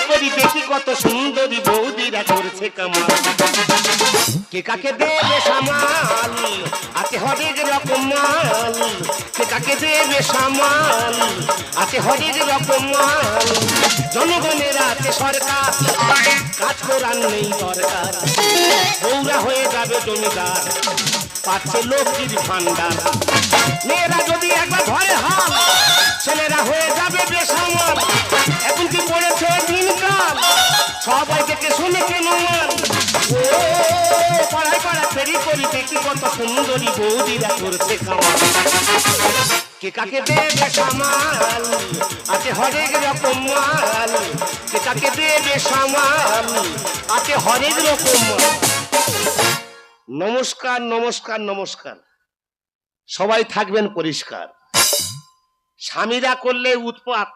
করি দেখি কত সুন্দরী বৌদিরা করছে কামাল। কে কাকে দেবে সামাল, আছে হরেক রকম মাল। কে কাকে দেবে সামাল, আছে হরেক রকম মাল। জনগণের আছে সরকার, কাজ করার নেই দরকার। বৌরা হয়ে যাবে জমিদার, পাচ্ছে লক্ষ্মীর ভান্ডার। মেয়েরা যদি একবার ঘরে হাল, ছেলেরা হয়ে যাবে বেসামাল। এখন কি পড়েছে দিনকাল, সবাই থেকে শুনে কেন মান। ও পাড়ায় পাড়ায় ফেরি করি দেখি কত সুন্দরী বৌদিরা করছে কামাল। কে কাকে দেবে সামাল, আছে হরেক রকম মাল। কে কাকে দেবে সামাল, আছে হরেক রকম মাল। নমস্কার নমস্কার নমস্কার। সবাই থাকবেন পরিষ্কার। স্বামীরা করলে উৎপাত,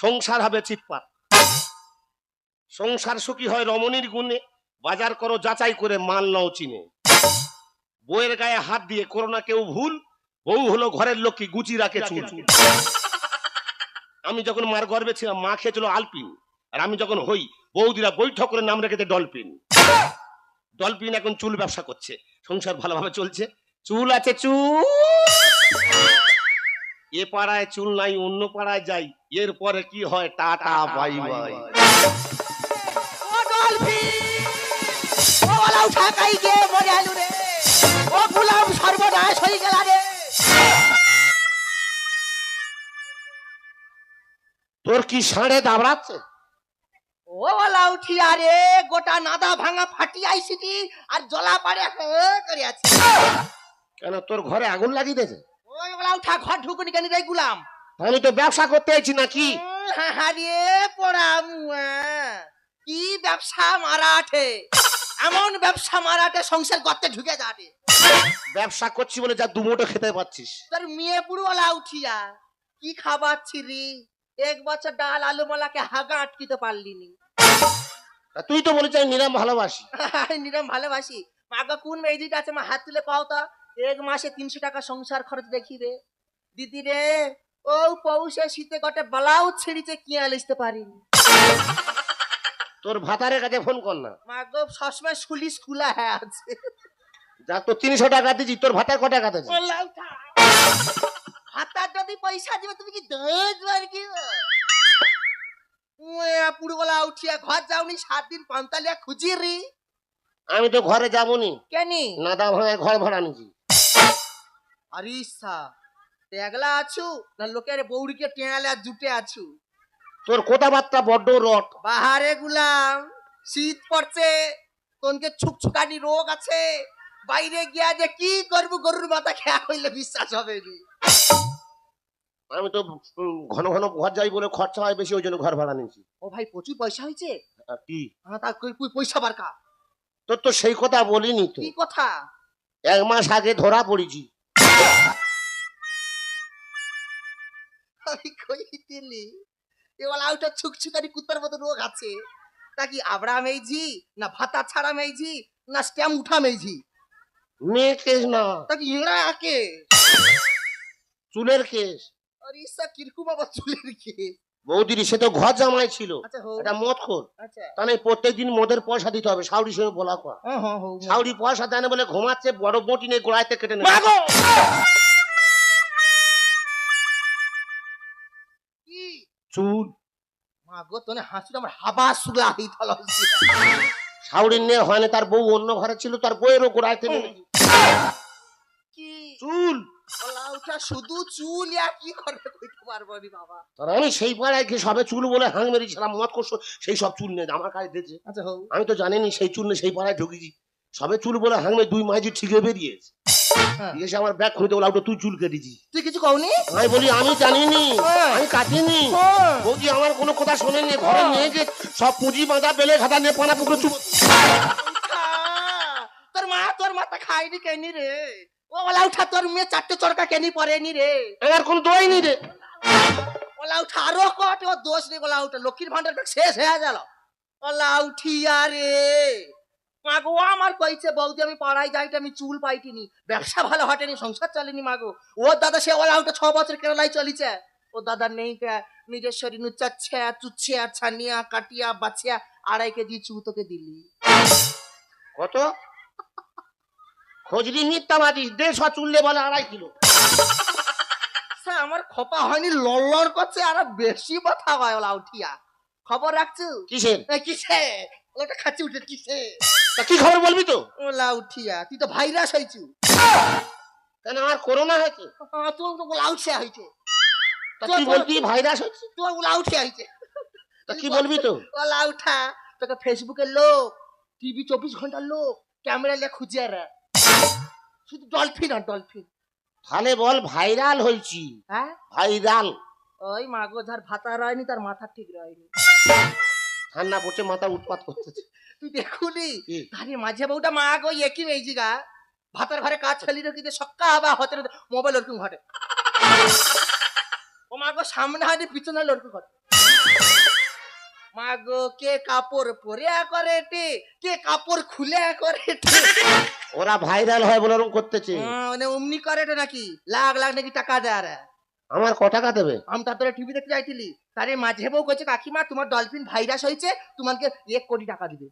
সংসার হবে চিৎপাত। সংসার সুখী হয় রমণীর গুণে, বাজার করো যাচাই করে মাল নাও চিনে। বউয়ের গায়ে হাত দিয়ে করো না কেউ ভুল, বউ হলো ঘরের লক্ষ্মী, গুচি রাখে চুল। আমি যখন মার গর্ভে ছিলাম মা খেয়েছিল আলপিন, আর আমি যখন হই বৌদিরা বৈঠক করে নাম রেখেছে ডলফিন। ডলফিন এখন চুল ব্যবসা করছে, সংসার ভালোভাবে চলছে। চুল আছে চুল, এ পাড়ায় চুল নাই অন্য পাড়ায় যাই, এরপরে কি হয় টাটা বাই বাই। ও ডলফিন, ও ওলা উঠা কাই গে মরে আলু রে, ও গুলাম সর্বনাশ হয়ে গেল রে। তোর কি সাড়ে দাবড়াচ্ছে? ও ওলা উঠিয়া রে, গোটা নাদা ভাঙা ফাটি আইছিটি আর জলা পাড়ে করে আছে। কেন তোর ঘরে আগুন লাগিয়ে দিয়েছে? ওই ওলা উঠা ঘর ঢুকুনি কেন রে গুলাম? আমি তো ব্যবসা করতে আইছি নাকি? হারিয়ে পড়াম, কি ব্যবসা মারাঠে, এমন ব্যবসা মারাঠে সংসার করতে ঢুকে যাবে। ব্যবসা করছি বলে যা দুমোটো খেতে পাচ্ছিস। তোর মেয়ে বুড়োলা উঠিয়া কি খাবাচ্ছি রে? এক বছর ডাল আলু মালাকে হাগা আটকিতে পারলিনি। তুই তো বলেছিস আমি নিরাম ভালোবাসি। নিরাম ভালোবাসি। মাগো কোন মেয়েদিটা আছে, মা হাত তুলে কও তো। এক মাসে 300 টাকা সংসার খরচ দেখি রে দিদি রে। ও পৌষে শীতে গটে ব্লাউজ ছিঁড়িতে কি আলিসতে পারিনি। তোর ভাতারের কাছে ফোন কর না। মাগো সবসময় সুলিশ খুলা হ্যাঁ আছে। যা তো 300 টাকা দিছি, তোর ভাতার কত টাকা দিছিস? হাতার যদি পয়সা দিবে তুমি কি দোজ বার কি? পুরোবেলা উঠিয়া ঘর যাওনি, 7 দিন পান্তালিয়া খুঁজি রি। আমি তো ঘরে যাবনি। কেনি? নাদা ভাঙায় ঘর ভাড়া নিছি। আরিসা টেগলা আছু না লোকের বৌড়িকে টেঙালে জুটে আছু? তোর কথাবার্তা বড্ড রট। বাহারে গুলাম, শীত পড়ছে, তোনকে ছুকছুকানি রোগ আছে। বাইরে গিয়া যে কি করবো, গরুর মাথা খেয়া হইলে বিশ্বাস হবে নি। আমি তো ঘন ঘন ঘর যাই বলে খরচা হয় বেশি, ওই জন্য ঘর ভাড়া নিয়েছি। ও ভাই প্রচুর পয়সা হয়েছে। কি? হ্যাঁ তা কই পয়সা বারকা? তোর তো সেই কথা বলিনি তো। কি কথা? 1 মাস আগে ধরা পড়েছি। আমি কই দিলি এওয়ালা ওটা ছুকছুকানি কুত্তার মতো রোগ আছে। তা কি আবড়া মেইজি না ভাতা ছাড়া মেইজি না স্ট্যাম্প উঠা মেইজি? মেয়ে কেস না, তা কি এরা আকে চুলের কেস। আর ইসা কিরকম আবার চুলের কেস? বৌদির সে তো ঘর জামাই ছিল, আচ্ছা হো, এটা মদ খোর। আচ্ছা তাহলে প্রত্যেকদিন মদের পয়সা দিতে হবে। সাউরির সঙ্গে বলা কয়া, হ্যাঁ হ্যাঁ হো। সাউরি পয়সা দেয় না বলে ঘুমাচ্ছে, বড় বটি নিয়ে গোড়াইতে কেটে নেবে। মাগো কি চুল মাগো তোনে হাসিটা আমার হাবা সুগা হই থালো। সাউরির নিয়ে হয় না, তার বউ অন্য ঘরে ছিল, তার বউয়েরও গোড়াইতে নেবে। কি চুল ওলা ওটা শুধু চুল, ইয়া কি করবে কইতে পারবো নি বাবা। আর আমি সেই পাড়ায় গিয়ে সবে চুল বলে হাং মেরেছিলাম, মদ করছো, সেই সব চুল নেই আমার কাছে দিয়েছে। আচ্ছা হো, আমি তো জানিনি সেই চুল নেই, সেই পাড়ায় ঢুকেছি সবে চুল বলে হাং মেরে 2 মাইজি ঠিকে বেরিয়েছে। এসে আমার ব্যাগ খুঁজতে বলে তুই চুল কেটেছি। তুই কিছু কওনি? আমি বলি আমি জানিনি, আমি কাটিনি। বৌদি আমার কোনো কথা শোনেনি, ঘরে নিয়ে গিয়ে সব পুঁজি বাঁধা বেলে খাতা নিয়ে পানা পুকুরে চুপ। তোর মাথা খাইনি কেনি রে? ও ওলা উঠা তোর মেয়ে 4টে চরকা কেনি পড়েনি রে? আমার কোনো দোয়াই নেই রে। ওলা উঠা আরো কট ও দোষ রে। ওলা উঠা লক্ষ্মীর ভান্ডার ব্যাগ শেষ হয়ে গেল। ওলা উঠিয়া রে মাগো আমার কইছে বৌদি আমি পাড়ায় যাইতে আমি চুল পাইটিনি, ব্যবসা ভালো হটেনি, সংসার চলেনি মাগো। ও দাদা সে ওলা উঠা 6 বছর কেরালাই চলিছে, ও দাদা নেই কে নিজের শরীর নুচাচ্ছে চুচ্ছে ছানিয়া কাটিয়া বাছিয়া 2.5 কেজি চু তোকে দিলি। কত খোঁজলি মিথ্যাবাদী 150 চুললে বলে 2.5 কিলো। স্যার আমার খপা হয়নি লড়লড় করছে আর বেশি কথা হয় ওলা উঠিয়া। খবর রাখছো কিসের? কিসে ওটা খাচ্ছি উঠে কিসে তা কি খবর বলবি তো? ওলা উঠিয়া তুই তো ভাইরাস হয়েছু। কেন আমার করোনা হয়েছে? তোর তো ওলা উঠিয়া হয়েছে। তা কি বলবি ভাইরাস হচ্ছে? তোর ওলা উঠিয়া হয়েছে। তা কি বলবি তো? ওলা উঠা তোকে ফেসবুকের লোক টিভি 24 ঘন্টার লোক ক্যামেরা নিয়ে খুঁজে রে শুধু ডলফিন আর ডলফিন। তাহলে বল ভাইরাল হয়েছি। হ্যাঁ ভাইরাল। ওই মাগো যার ভাতা রয়নি তার মাথা ঠিক রয়নি। ঠান্ডা পড়ছে মাথা উৎপাত করতেছে। তুই দেখুনি তারে মাঝে বউটা মাগো একই মেয়েছি গা ভাতার ঘরে কাজ ফেলি রেখে সক্কা হবা হতে মোবাইল ওরকম ঘটে। ও মাগো সামনে হয়নি পিছনে ওরকম ঘটে। মাগো কে কাপড় পরে করে কে কাপড় খুলে করে। ওরা ভাইরাল হয় বলে ওরকম করতেছে। মানে অমনি করে নাকি লাখ লাখ নাকি টাকা দেয় আর আমার ক টাকা দেবে? আমি তারপরে টিভি দেখতে যাইছিলি তারে মাঝে বউ কইছে কাকিমা তোমার ডলফিন ভাইরাস হয়েছে তোমাকে 1 কোটি টাকা দিবে।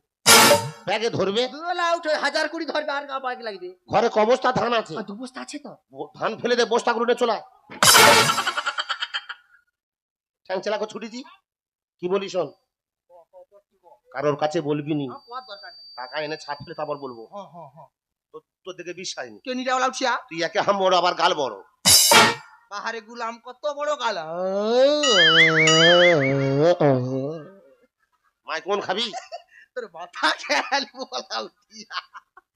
ব্যাগে ধরবে? আউট 1000 কোটি ধরবে আর বাকি লাগবে। ঘরে ক বস্তা ধান আছে? 2 বস্তা আছে তো। ধান ফেলে দে বস্তা গুলো চলে আয়। ঠ্যাং চালাকে ছুটি দি। কি বলি শোন কারোর কাছে বলবি নি টাকা এনে ছাপ ফেলে তারপর বলবো। তোর দিকে বিশ্বাস নেই। কে নিরাও লাউছিয়া তুই একে হাম বড় আবার গাল বড়। বাহারে গুলাম কত বড় গাল। মাই কোন খাবি? তোর মাথা খেয়াল বলা উঠিয়া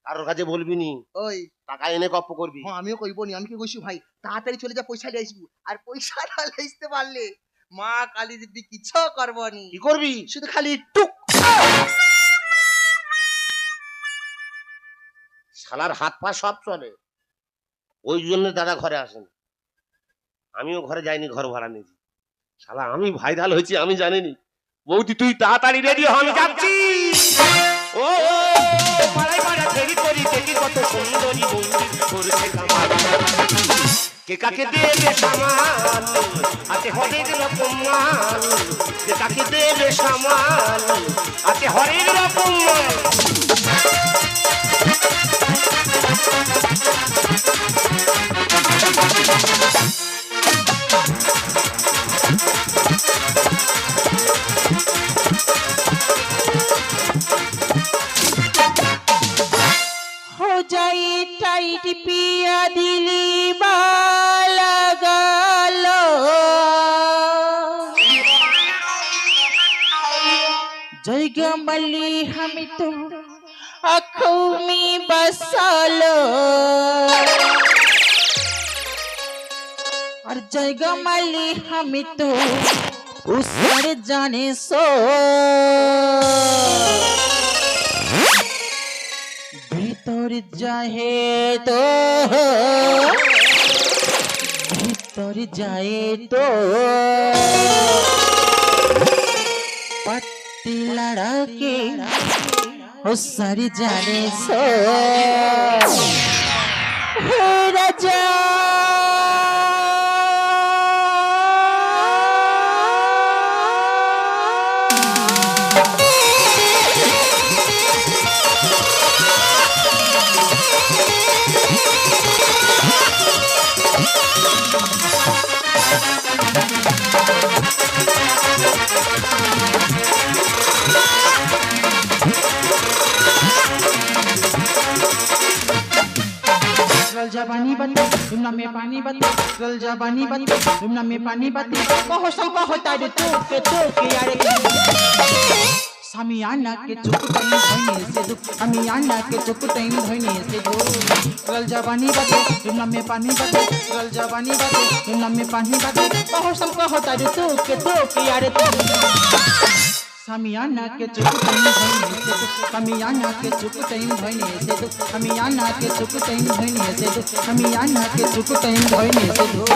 কারোর কাছে বলবি নি। ওই টাকা এনে গপ্প করবি। আমিও কইব নি। আমি কি কইছি ভাই তাড়াতাড়ি চলে যা পয়সা নিয়ে আসবো আর পয়সা না আসতে পারলে মা কালী দিদি কিছু করবো নি। কি করবি? শুধু খালি টুক। শালার হাত পা সব চলে ওই জন্য দাদা ঘরে আসেন। আমিও ঘরে যাইনি ঘর ভাড়া নিয়েছি। শালা আমি ভাইরাল হয়েছি আমি জানিনি। বৌদি তুই তাড়াতাড়ি রেডি হ আমি যাচ্ছি। ও পাড়ায় পাড়া ফেরি করি দেখি কত সুন্দরী বৌদি করছে কামাল। কে কাকে দেবে সামাল আছে হরেক রকম মাল। কে কাকে দেবে সামাল আছে হরেক রকম মাল। हो जाए टाइट पिया दिली बाला गालो जयगा मल्ली हम तो आँखों में बसालो और जयगा मल्ली हम तो उस पर जाने सो भीतर जाए तो भीतर जाए तो पट्टी लड़ा के हो सारी जाने सो हे राजा रल जवानी बत्ती तुमना में पानी बत्ती रल जवानी बत्ती तुमना में पानी बत्ती कहो सब होता रे तो के यार सामियाना के चुप टाइम धोने से दुख सामियाना के चुप टाइम धोने से दुख रल जवानी बत्ती तुमना में पानी बत्ती रल जवानी बत्ती तुमना में पानी बत्ती कहो सब होता रे तो के यार सामियाना के चुप टाइम धोने से दुख सामियाना के चुप टाइम धोने से दुख सामियाना के चुप टाइम धोने से दुख सामियाना के चुप टाइम धोने से दुख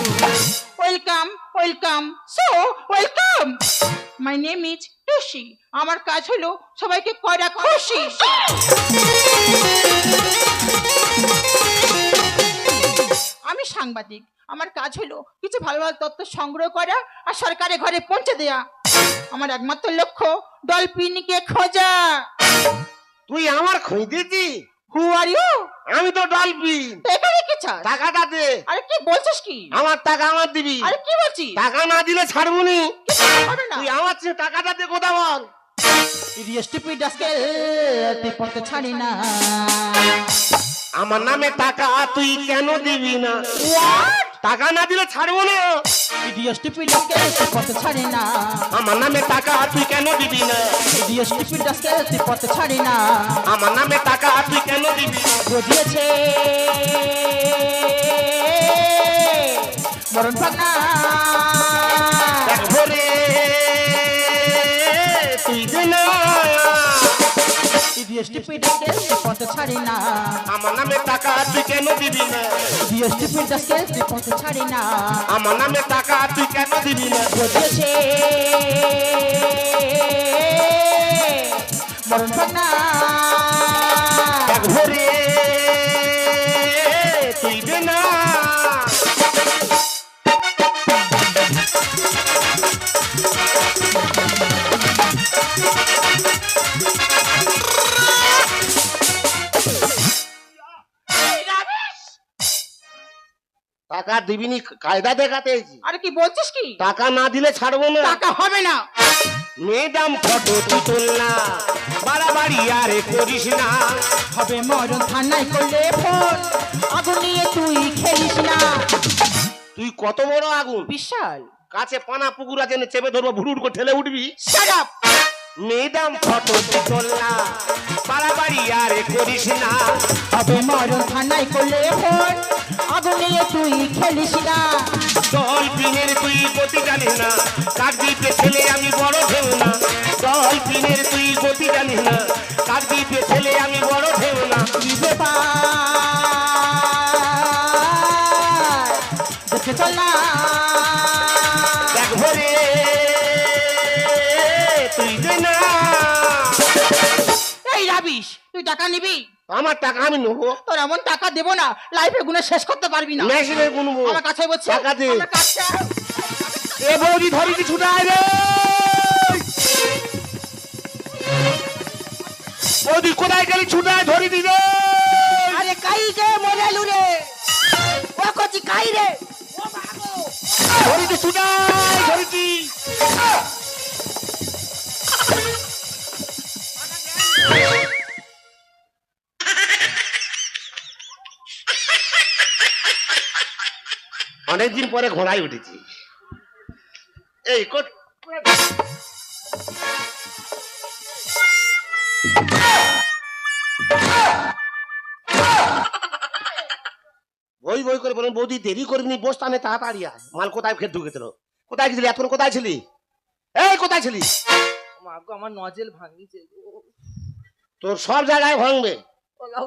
welcome welcome so welcome my name is Tusi আমার কাজ হলো সবাইকে করা খুশি আমি সাংবাদিক, আমার কাজ হলো কিছু ভালো ভালো তথ্য সংগ্রহ করা আর সরকারের ঘরে পৌঁছে দেয়া। আমার একমাত্র লক্ষ্য ডলফিনকে খোঁজা। তুই আমার খোঁজ দিতি? হু আর ইউ? আমি তো ডলফিন। এখানে কি চাস? টাকাটা দে। আরে কি বলছিস কি? আমার টাকা আমার দিবি। আরে কি বলছিস? টাকা না দিলে ছাড়বুনি। হবে না। তুই আমার চেয়ে টাকাটা দে, কথা বল। ইডিয়েট স্টুপিড রাস্কেল, তুই পড়তে ছাড়ি না। আমার নামে টাকা তুই কেন দিবি না? হোয়াট? টাকা না দিলে ছাড়বো না। ইডিয়েট স্টুপিড রাস্কেল, তুই পড়তে ছাড়ি না। আমার নামে টাকা তুই কেন দিবি না? ইডিয়েট স্টুপিড রাস্কেল, তুই পড়তে ছাড়ি না। আমার নামে টাকা তুই কেন দিবি না? বুঝিয়েছে মরণ পাগনা। দেখ ভরে তুই দে না। ইডিয়েট স্টুপিড রাস্কেল, তুই পড়তে ছাড়ি না। আমার নামে টাকা তুই কেন দিবি না? ইডিয়েট স্টুপিড রাস্কেল, তুই পড়তে ছাড়ি না। আমার নামে টাকা তুই কেন দিবি না? বুঝিয়েছে মরণ পাগনা। দেখ ভরে তুই দে না। টাকা দিবিনি কায়দা দেখাতে এসেছি। আরে কি বলছিস কি? টাকা না দিলে ছাড়বো না। টাকা হবে না। ম্যাডাম ফটো তুই তোল না, বাড়াবাড়ি আরে করিস না। হবে মরণ থানায় করলে ফোন, আগুন নিয়ে তুই খেলিস না। তুই কত বড় আগুন? বিশাল। কাছে পানা পুকুর আছে, চেপে ধরবো, ভুরুর করে ঠেলে উঠবি। Shut up. ম্যাডাম ফটো তুই তোল না, বাড়াবাড়ি আরে করিস না। হবে মরণ থানায় করলে ফোন, আগুন নিয়ে তুই খেলিস না। ডলফিনের তুই গতি জানিস না, কাকদ্বীপে ছেলে আমি বড় ঢেউ না। ডলফিনের তুই গতি জানিস না, কাকদ্বীপে ছেলে আমি বড় ঢেউ না। কি ব্যাপার দেখে চল না। দেখ ভরে তুই দে না। এই রাবিশ, তুই টাকা নিবি? আমার টাকা আমি নেবো। তোর এমন টাকা দেবো না, লাইফে গুনে শেষ করতে পারবি না। মেশিনে গুনবো। আমার কাছে বলছে টাকা দে। আমার কাছে। এ বৌদি ধরি কি ছুটায় রে? বৌদি কোথায় গেলি? ছুটায় ধরি দি রে। আরে কাই রে মরেলু রে, ও কচি কাই রে, ও বাবু ধরি দি ছুটায় ধরি দি। অনেকদিন পরে ঘোড়ায় উঠেছি। এই বই বই করে বলেন, বৌদি দেরি করিনি, বসতানে তাড়াতাড়ি আয়। মাল কোথায় ফের ঢুকেছিল? কোথায় গেছিলি? এখন কোথায় ছিলি? এই কোথায় ছিলি? মা গো আমার নজেল ভাঙিছে গো। তোর সব জায়গায় ভাঙবে,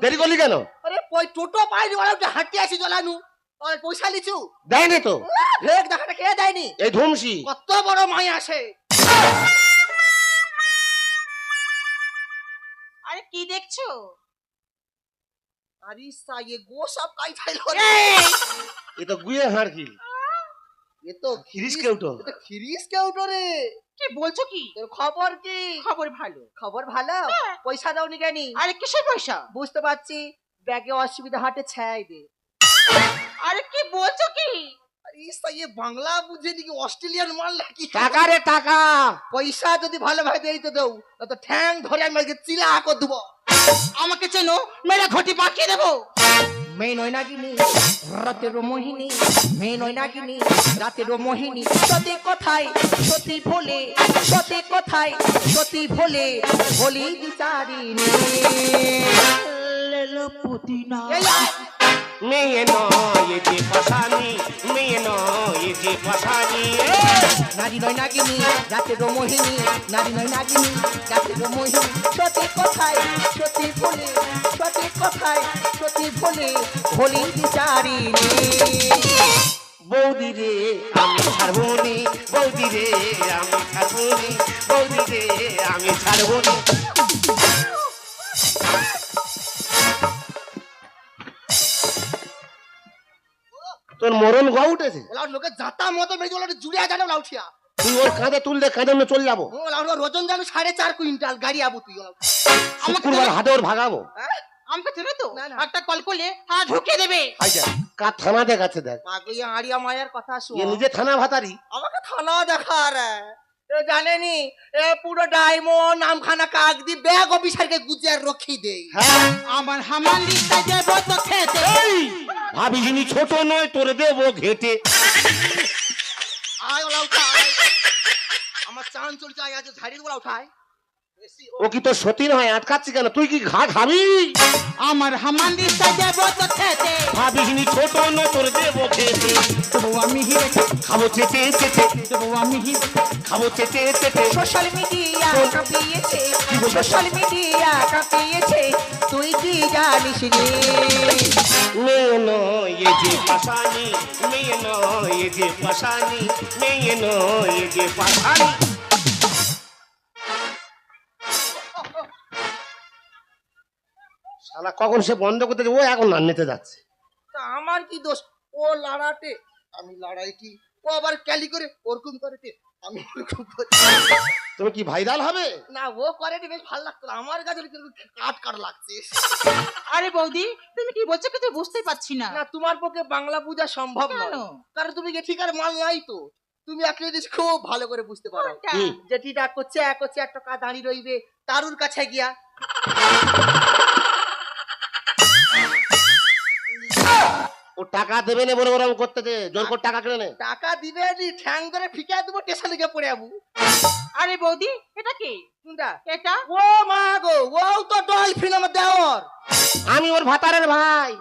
দেরি করলি কেন? আরে ওই টোটো পাইনি, ওরা উঠে হাঁটি আসি জলানু। ওই পয়সা লিচু দেয়নি তো। ভেক দেখাটা কে দেয়নি? এই ধুমসি কত বড় মাই আসে। আরে কি দেখছো? আরে সাইয়ে গো সব কাই খাইলো। এ তো গুয়ে হাড়কি। এ তো খিরিস কেউটো। এ তো খিরিস কেউটো রে। কি বলছো কি? তোর খবর কি? খবর ভালো। খবর ভালো? হ্যাঁ। পয়সা দাওনি কেনি? আরে কিসের পয়সা? বুঝতে পারছি, ব্যাগে অসুবিধা হাটে ছাই দে। আরে কি বলছো কি? আরে সাইয়ে বাংলা বুঝে নাকি অস্ট্রেলিয়ান মাল নাকি? টাকা রে টাকা। পয়সা যদি ভালোভাবে দিতে দাও তো ঠ্যাং ধরে আমি আজকে চিলা করে দেবো। আমাকে চেনো, মেরে ঘটি পাকিয়ে দেবো। মেয়ে নয় নাগিনি রাতের মোহিনী, মেয়ে নয় নাগিনি রাতের মোহিনী। সতে কথায় সতী ভোলে, সতে কথায় সতী ভোলে, ভোলি বিচারিনি। পুতিনা এই আয়। মেয়ে নয় এ যে পাশানি, মেয়ে নয় এ যে পাশানি। নারী নয় নাগিনী রাতের মোহিনী, নারী নয় নাগিনী রাতের মোহিনী। সতে কথায় সতী ভোলে, সতে কথায় সতী ভোলে, ভোলি বিচারিনি। বৌদি রে আমি ছাড়বনি, বৌদি রে আমি ছাড়বনি, বৌদি রে আমি ছাড়বনি। গোয়া উঠেছে? ওলা লোকে যাতা মতো মেজে ওলা জুড়িয়া জানো ওলা উঠিয়া তুই ওর কাঁধে তুললে কাঁধে আমরা চলে যাবো। ওলা ওজন জানো 4.5 কুইন্টাল গাড়ি আবু তুই ওলা শুক্রবার হাটে ওর ভাগাবো। হ্যাঁ আমাকে চেনে তো? না, না। একটা কল করলে হাত ঢুকিয়ে দেবে। আচ্ছা কার থানা দেখাচ্ছে দেখ, মাগো ইয়া আড়িয়া মায়ের কথা এ শুনো নিজে থানা ভাতারি। আমাকে থানা দেখার এ জানেনি এ পুরো ডায়মন্ড নামখানা কাক দি ব্যাগ অফিসারকে গুজিয়ে রখি দেই। হ্যাঁ আমার হামানদিটা দেবো তো খেতে। এই ভাবিনি ছোট নয় তোর দেবো ঘেটে। আয় ওলা উঠায় আমার চান চলছে আয় আজ ঝাড়ি ওলা উঠায় বেশি ও কি তোর সতীন হয় আটকাচ্ছি কেন? তুই কি ঘা খাবি? আমার হামানদিটা দেবো তো খেতে। ভাবিনি ছোট নয় তোর দেবো ঘেটে। তবু আমি হিরে খাবো চেটে চেটে, তবু আমি হিরে। খাবো চেটে চেটে। সোশ্যাল মিডিয়া কাঁপিয়েছে সোশ্যাল মিডিয়া কাঁপিয়েছে তুই কি জানিস রে মেয়ে নয় এ যে পাশানি, মেয়ে নয় এ যে পাশানি, মেয়ে নয় এ যে পাশানি। শালা কখন সে বন্ধ করতে ও এখন নান্নিতে যাচ্ছে। তা আমার কি দোষ ও লড়াটে আমি লড়াই কি ও আবার ক্যালি করে ওরকম করেটে আমি ওরকম করি তুমি কি ভাইরাল হবে? না ও করেটে বেশ ভালো লাগতো না, আমার কাছে কিন্তু কাট কাট লাগছে আরে বৌদি তুমি কি বলছো কিছু বুঝতেই পারছি না। না তোমার পক্ষে বাংলা বোঝা সম্ভব কেন? নয় কারণ তুমি ঠিক আর মাল নাই তো তুমি একটা জিনিস খুব ভালো করে বুঝতে পারো কোনটা? কি? যেটিটা করছে এক টাকা দাঁড়িয়ে রইবে তারুর কাছে গিয়া ও টাকা দেবে না বলে ওরকম করতে দে, জোর করে টাকা কেনে নে। টাকা দিবে নি ঠ্যাং ধরে ফিকা দেবো স্টেশনে গিয়ে পড়ে যাবো আরে বৌদি এটা কে? কোনটা এটা ও মা গো ও তো ডলফিন আমার দেওর আমি ওর ভাতারের ভাই।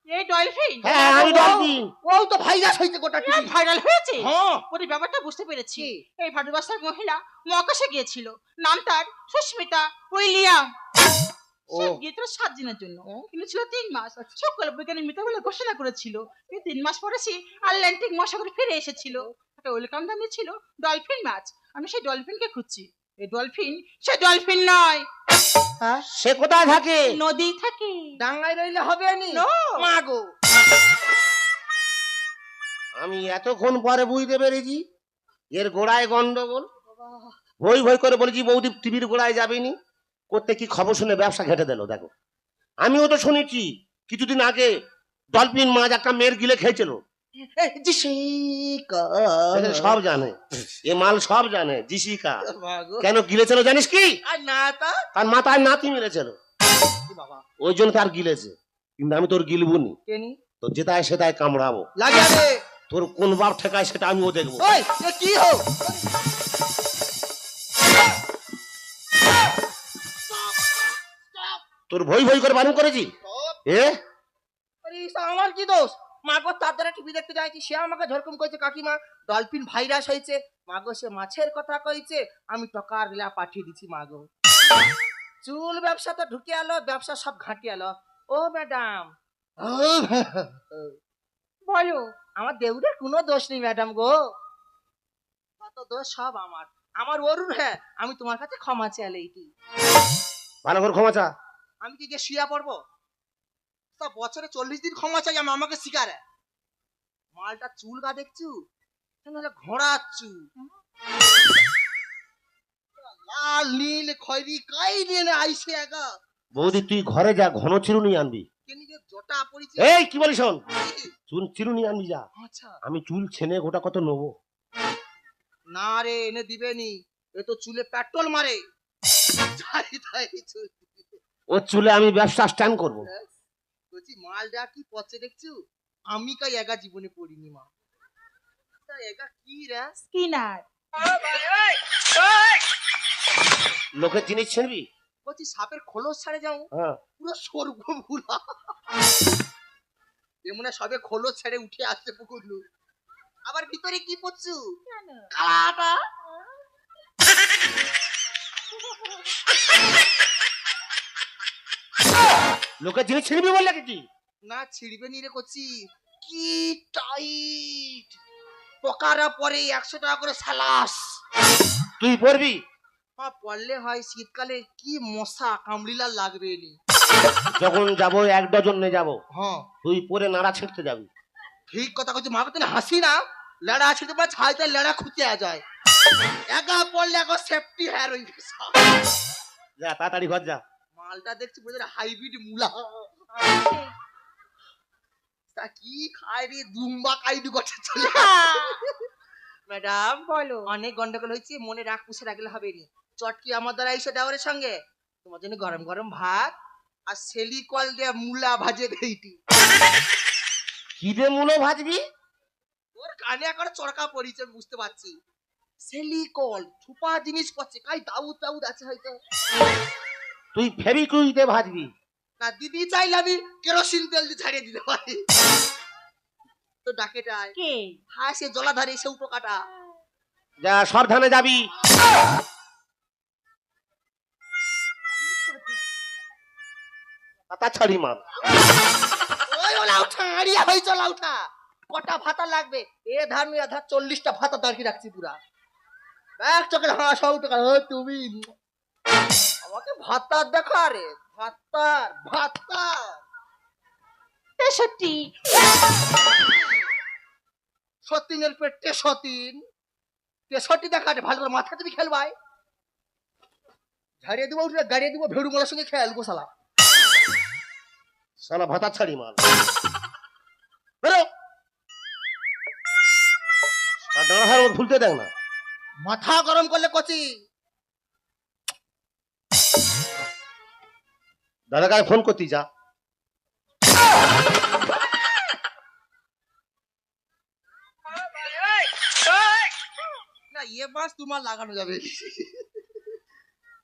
এই ডলফিন? হ্যাঁ আমি ডলফিন। ও তো ভাইরাস হয়েছে গোটা টিভি ভাইরাল হয়েছে? হ্যাঁ ওর ব্যাপারটা বুঝতে পেরেছি। কি? এই ভারতবর্ষের মহিলা মহাকাশে গিয়েছিল, নাম তার সুস্মিতা উইলিয়াম। ও। সে গিয়েছিল 7 দিনের জন্য, কিন্তু ছিল 3 মাস। সকল বৈজ্ঞানিক মৃত বলে ঘোষণা করেছিল। এই 3 মাস পরে সে আটলান্টিক মহাসাগরে ফিরে এসেছিল। একটা ওয়েলকাম জানিয়েছিল ডলফিন মাছ। আমি সেই ডলফিনকে খুঁজছি। এই ডলফিন সে ডলফিন নয়, হ্যাঁ সে কোথায় থাকে? নদী থাকে। ডাঙ্গায় রইলে হবে নি No. মা গো আমি এতক্ষণ পরে বুঝতে পেরেছি এর গোড়ায় গন্ডগোল। ভই ভই করে বলেছি বৌদি টিভির গোড়ায় যাবেনি করতে, কি খবর শুনে ব্যবসা ঘেটে দিল। দেখো আমিও তো শুনেছি কিছুদিন আগে ডলফিন মাছ একটা মেয়ের গিলে খেয়েছিল। জিসিকা এখানে সব জানে, এ মাল সব জানে। জিসিকা মা গো কেন গিলেছিল জানিস কি? আর না তা তার মাথায় নাতি মেরেছিল, বাবা ওই জন্য তার গিলেছে। কিন্তু আমি তোর গিলবুনি, কেনি তোর যেটায় সেটাই কামড়াবো। লাগিয়া দে তোর কোন বাপ ঠেকায় সেটা আমিও দেখবো। ওই এ কি হো তোর ভই ভই করে বারণ করেছি এ? আরে ইসা আমার কি দোষ মা গো তার দ্বারা টিভি দেখতে যাইছি সে আমাকে ঝরকম কইছে কাকিমা ডলফিন ভাইরাস হয়েছে মা গো সে মাছের কথা কইছে আমি টকার লা পাঠিয়ে দিছি মা গো চুল ব্যবসা তো ঢুকে এলো ব্যবসা সব ঘাঁটি এলো ও ম্যাডাম বলো। আমার দেউরের কোনো দোষ নেই ম্যাডাম গো কত দোষ সব আমার আমার অরুণ হ্যাঁ আমি তোমার কাছে ক্ষমা চাই এইটি ভালো করে ক্ষমা চা। আমি কি গিয়ে শুয়া পড়বো তা বছরে 40 দিন ক্ষমা চাই আমি আমাকে শিকারে মালটা চুল গা দেখছু ঘোড়াচ্ছু লাল নীল খয়রি কাই নিয়ে আইসে একা বৌদি তুই ঘরে যা, ঘন চিরুনি আনবি। কেনি যে জটা পড়িছে এই কি বলিস শোন, চুল চিরুনি আনবি যা। আচ্ছা আমি চুল ছেনে গোটা কত নেবো। না রে এনে দিবেনি এ তো চুলে পেট্রোল মারে যাই তাই চুল ও চুলে আমি ব্যবসা স্ট্যান্ড করবো। বলছি মালটা কি পচে দেখছু আমি কাই একা জীবনে পড়িনি মা তা একা কি রে স্কিনার। লোকের জিনিস ছিনবি? বলছি সাপের খোলস ছাড়ে যাও হ্যাঁ পুরো স্বর্গ ভুলা এমন সবে খোলস ছেড়ে উঠে আসছে পুকুরলু আবার ভিতরে কি পড়ছু কালাটা লোকের জিনিস ছিনবি বললে কি? না ছিড়বে নি রে করছি কি টাইট পোকারা পরে 100 টাকা করে সালাস তুই পড়বি? পড়লে হয় শীতকালে কি মশা কামড়িলা লাগবে নি যখন যাবো 1 ডজন নিয়ে যাবো, হ্যাঁ তুই পরে নাড়া ছিঁড়তে যাবি। ঠিক কথা কইছি, মাকে তুমি হাসি না, লেড়া আছে তোমার ছাইতে লেড়া খুঁজে যায়, একা পড়লে এখন সেফটি হ্যার হয়ে গেছে। যা তাড়াতাড়ি ঘর যা। মালটা দেখছি বুঝলে হাইব্রিড মুলা, তা কি খায় রে, দুম্বা কাইডু গঠে চলে। ম্যাডাম বলো। অনেক গন্ডগোল হয়েছে, মনে রাগ পুষে রাখলে হবে নি। চটকি আমার দ্বারা এসে দেওয়ারের সঙ্গে তোমার জন্য গরম গরম ভাত আর সেলি কল দিয়ে মুলা ভাজে দেইটি। কি দে মুলো ভাজবি? তোর কানে এখন চরকা পড়িছে, আমি বুঝতে পারছি। সেলি কল ছুপা জিনিস করছে, কাই দাউদ দাউদ আছে হয়তো। তুই ফেবিকুইক দিয়ে ভাজবি? না দিদি চাইলে আমি কেরোসিন তেল দিয়ে ছাড়িয়ে দিতে পারি। তো ডাকেটায় কে? হ্যাঁ, সে জলাধারে সে উপকাটা। যা সাবধানে যাবি। পাতা ছাড়ি মার। ওই ওলা উঠা, আড়িয়া হই চলা উঠা। কটা ভাতা লাগবে? এ ধার মেয়ে ধার 40টা ভাতা দাঁড়িয়ে রাখছি পুরা। এক চোখের হাসা উঠে গেল, তুমি আমাকে ভাতা দেখা রে, ভাতার ভাতার 63 সতীনের পেটে সতীন 63 দেখা রে, ভালো করে মাথা তুমি খেলবাই। ঝাড়িয়ে দিব উঠে গাড়িয়ে দিব, ভেড়ু মোলার সঙ্গে খেলবো শালা। সালা ভাতা ছাড়ি মার। বেরো। আর দাঁড়া হার ওর ভুলতে দেখ না। মাথা গরম করলে কচি। দাদা কাছে ফোন করতি যা। না এ বাঁশ তোমার লাগানো যাবে,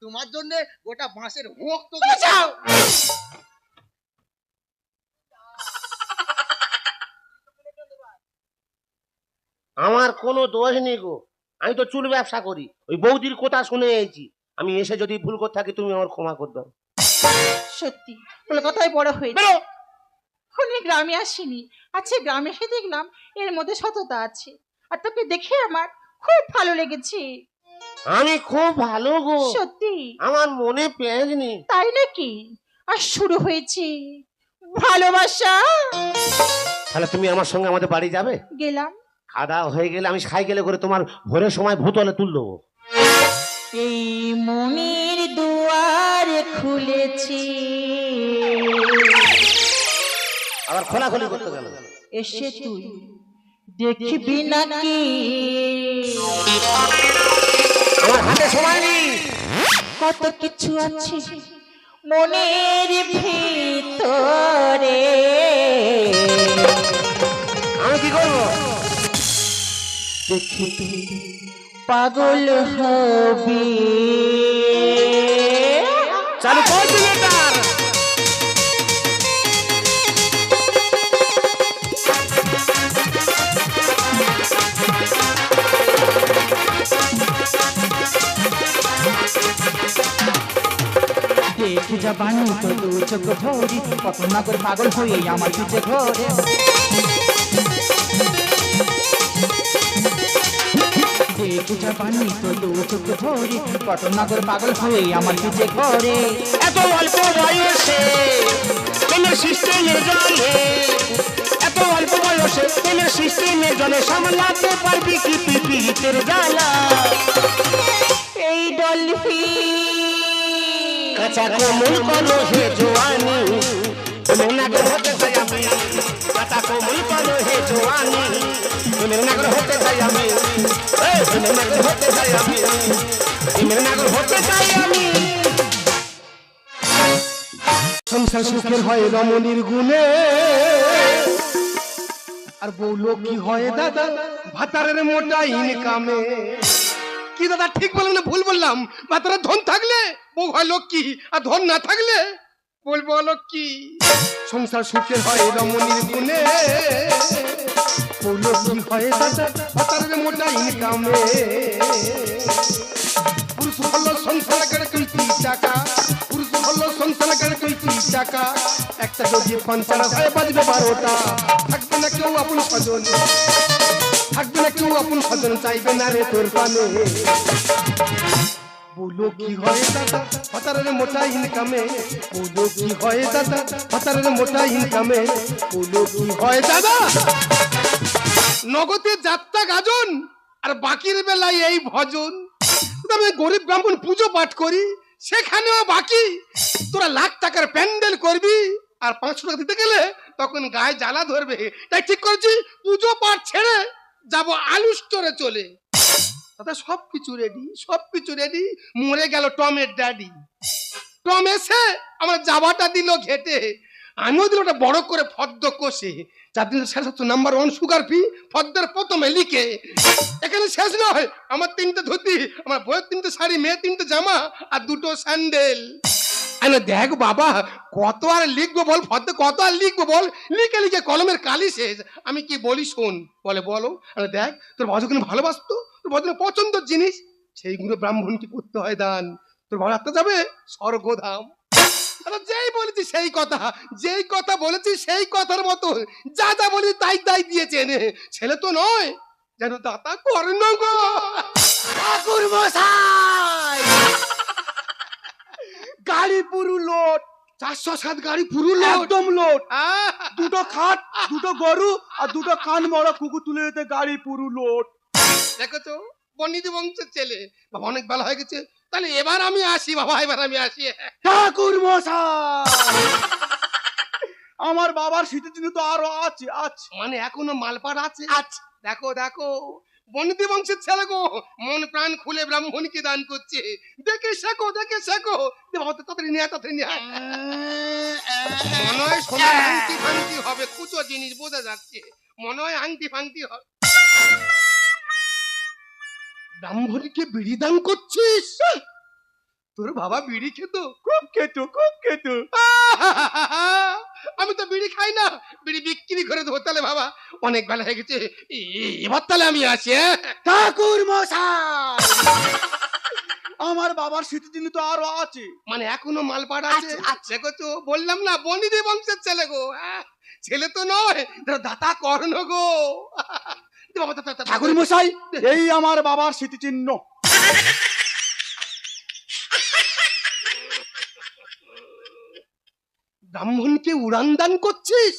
তোমার জন্য গোটা বাঁশের হোক তো যাও। আমার কোনো দোষ নেই গো, আমি তো চুল ব্যবসা করি। ওই বৌদির কথা শুনে এসেছি। আমি এসে যদি ভুল করে থাকি তুমি আমার ক্ষমা করে দাও। সত্যি কলকাতায় বড় হয়েছে, বেরো। আমি গ্রামে আসিনি। আচ্ছা, গ্রামে এসে দেখলাম এর মধ্যে সততা আছে, আর তোকে দেখে আমার খুব ভালো লেগেছে। আমি খুব ভালো গো, সত্যি? আমার মনে পেঁয়াজ নেই। তাই নাকি? আর শুরু হয়েছে ভালোবাসা। তাহলে তুমি আমার সঙ্গে আমাদের বাড়ি যাবে? গেলাম। খাওয়া দাওয়া হয়ে গেলে আমি সাইকেলে করে তোমার ভোরের সময় ভূতলে তুল দেবো। এই মনের দুয়ার খুলেছি, আবার খোলাখুলি করতে গেল। এসে তুই দেখবি নাকি? আমার হাতে সময় নেই। কত কিছু আছে মনের ভিতরে, আমি কি করবো? দেখি তুই পাগল হবি। চালু কর দিলেটার। দেখি যাবানি তো দু চোখ ধরি, কত না করে পাগল হয়ে আমার পিছে ঘরে। দেখি যাবানি তো দু চোখ ধরি, কত না করে পাগল হয়ে আমার পিছে ঘরে। এত অল্প বয়সে প্রেমের সিস্টেমে জলে, এত অল্প বয়সে প্রেমের সিস্টেমে জলে সামলাতে পারবি কি তুই পীড়িতের জ্বালা? এই ডলফি কাঁচা কোমল করো হে জোয়ানি, তুমি নাগর হতে চাই আমি। কাঁচা কোমল করো হে জোয়ানি, তুমি নাগর হতে চাই আমি। তুমি নাগর হতে চাই আমি, তুমি নাগর হতে চাই আমি। সংসার সুখের হয় রমণীর গুণে, আর বউ লোকী হয় দাদা ভাতারের মোটা ইনকামে। কি দাদা ঠিক বললাম না ভুল বললাম? ভাতারের ধন থাকলে বউ হয় লক্ষ্মী, আর ধন না থাকলে বলবো লক্ষ্মী। সংসার সুখের হয় রমণীর গুণে, বউ লোকী হয় দাদা ভাতারের মোটা ইনকামে। পুরুষ হলো সংসার করে তুই টাকা, পুরুষ হলো সংসার করে তুই টাকা। একটা যদি পাঞ্চার হয় বাজবে 12টা, থাকবে না কেউ আপন স্বজন, থাকবে না কেউ আপন স্বজন, চাইবে না রে তোর পানে। বলো কি হয় দাদা ভাতারের মোটা ইনকামে, বলো কি হয় দাদা ভাতারের মোটা ইনকামে, বলো কি হয় দাদা। নগদে যাত্রা গাজন আর বাকির বেলায় এই ভজন। আমি গরিব ব্রাহ্মণ পুজো পাঠ করি, সেখানেও বাকি। তোরা লাখ টাকার প্যান্ডেল করবি আর 500 টাকা দিতে গেলে তখন গায়ে জ্বালা ধরবে। তাই ঠিক করেছি পুজো পাঠ ছেড়ে যাব আলু স্টোরে চলে। দাদা সবকিছু রেডি। মরে গেল টমের ড্যাডি। টম এসে আমার জামাটা দিল ঘেটে, আমিও দিল ওটা বড় করে ফদ্দ কষে। 4 দিন 700 নাম্বার 1 সুগার ফি ফদ্দের প্রথমে লিখে। এখানে শেষ নয়, আমার 3টে ধুতি, আমার বইয়ের 3টে শাড়ি, মেয়ে 3টে জামা আর 2টো স্যান্ডেল। আরে দেখ বাবা কত আর লিখবো বল, ফদ্দে কত আর লিখবো বল, লিখে কলমের কালি শেষ। আমি কি বলি শোন। বলো। আরে দেখ তোর বাবা যখন ভালোবাসতো, তোর বাবা পছন্দের জিনিস সেইগুলো ব্রাহ্মণকে করতে হয় দান। তোর বাবা রাখতে যাবে স্বর্গধাম। যেই বলেছি সেই কথা, যেই কথা বলেছি সেই কথার মতো যা বলি তাই দিয়েছে এনে। ছেলে তো নয় যেন দাতা কর্ণ গো। ঠাকুর মশাই, গাড়ি পুরো লোড, 407 গাড়ি পুরো একদম লোড। 2টো খাট, 2টো গরু আর 2টো কান মরা কুকুর তুলে যেতে গাড়ি পুরো লোড। দেখো তো বন্নিদি বংশের ছেলে। বাবা অনেক বেলা হয়ে গেছে, তাহলে এবার আমি আসি বাবা, এবার আমি আসি। ঠাকুর মশাই, আমার বাবার স্মৃতির জন্য তো আরো আছে। মানে এখনো মালপাড় আছে। দেখো বন্নিদি বংশের ছেলে গো, মন প্রাণ খুলে ব্রাহ্মণকে দান করছে। দেখে শেখো। তাড়াতাড়ি নিয়ে মনে হয় সোনার আংটি ফাংটি হবে, কুচো জিনিস বোঝা যাচ্ছে, মনে হয় আংটি ফাংটি হবে। ব্রাহ্মণকে বিড়ি দান করছিস? তোর বাবা বিড়ি খেত? খুব খেত। আমি তো বিড়ি খাই না, বিড়ি বিক্রি করে দেবো। তাহলে বাবা অনেক বেলা হয়ে গেছে, এবার তাহলে আমি আসি। ঠাকুর মশাই, আমার বাবার স্মৃতির জন্য তো আরো আছে। মানে এখনো মালপাড় আছে। দেখো তো বললাম না বন্নিদি বংশের ছেলে গো। ছেলে তো নয়, দাতা কর্ণ গো। ঠাকুর মশাই, এই আমার বাবার স্মৃতিচিহ্ন। ব্রাহ্মণকে উড়ান দান করছিস?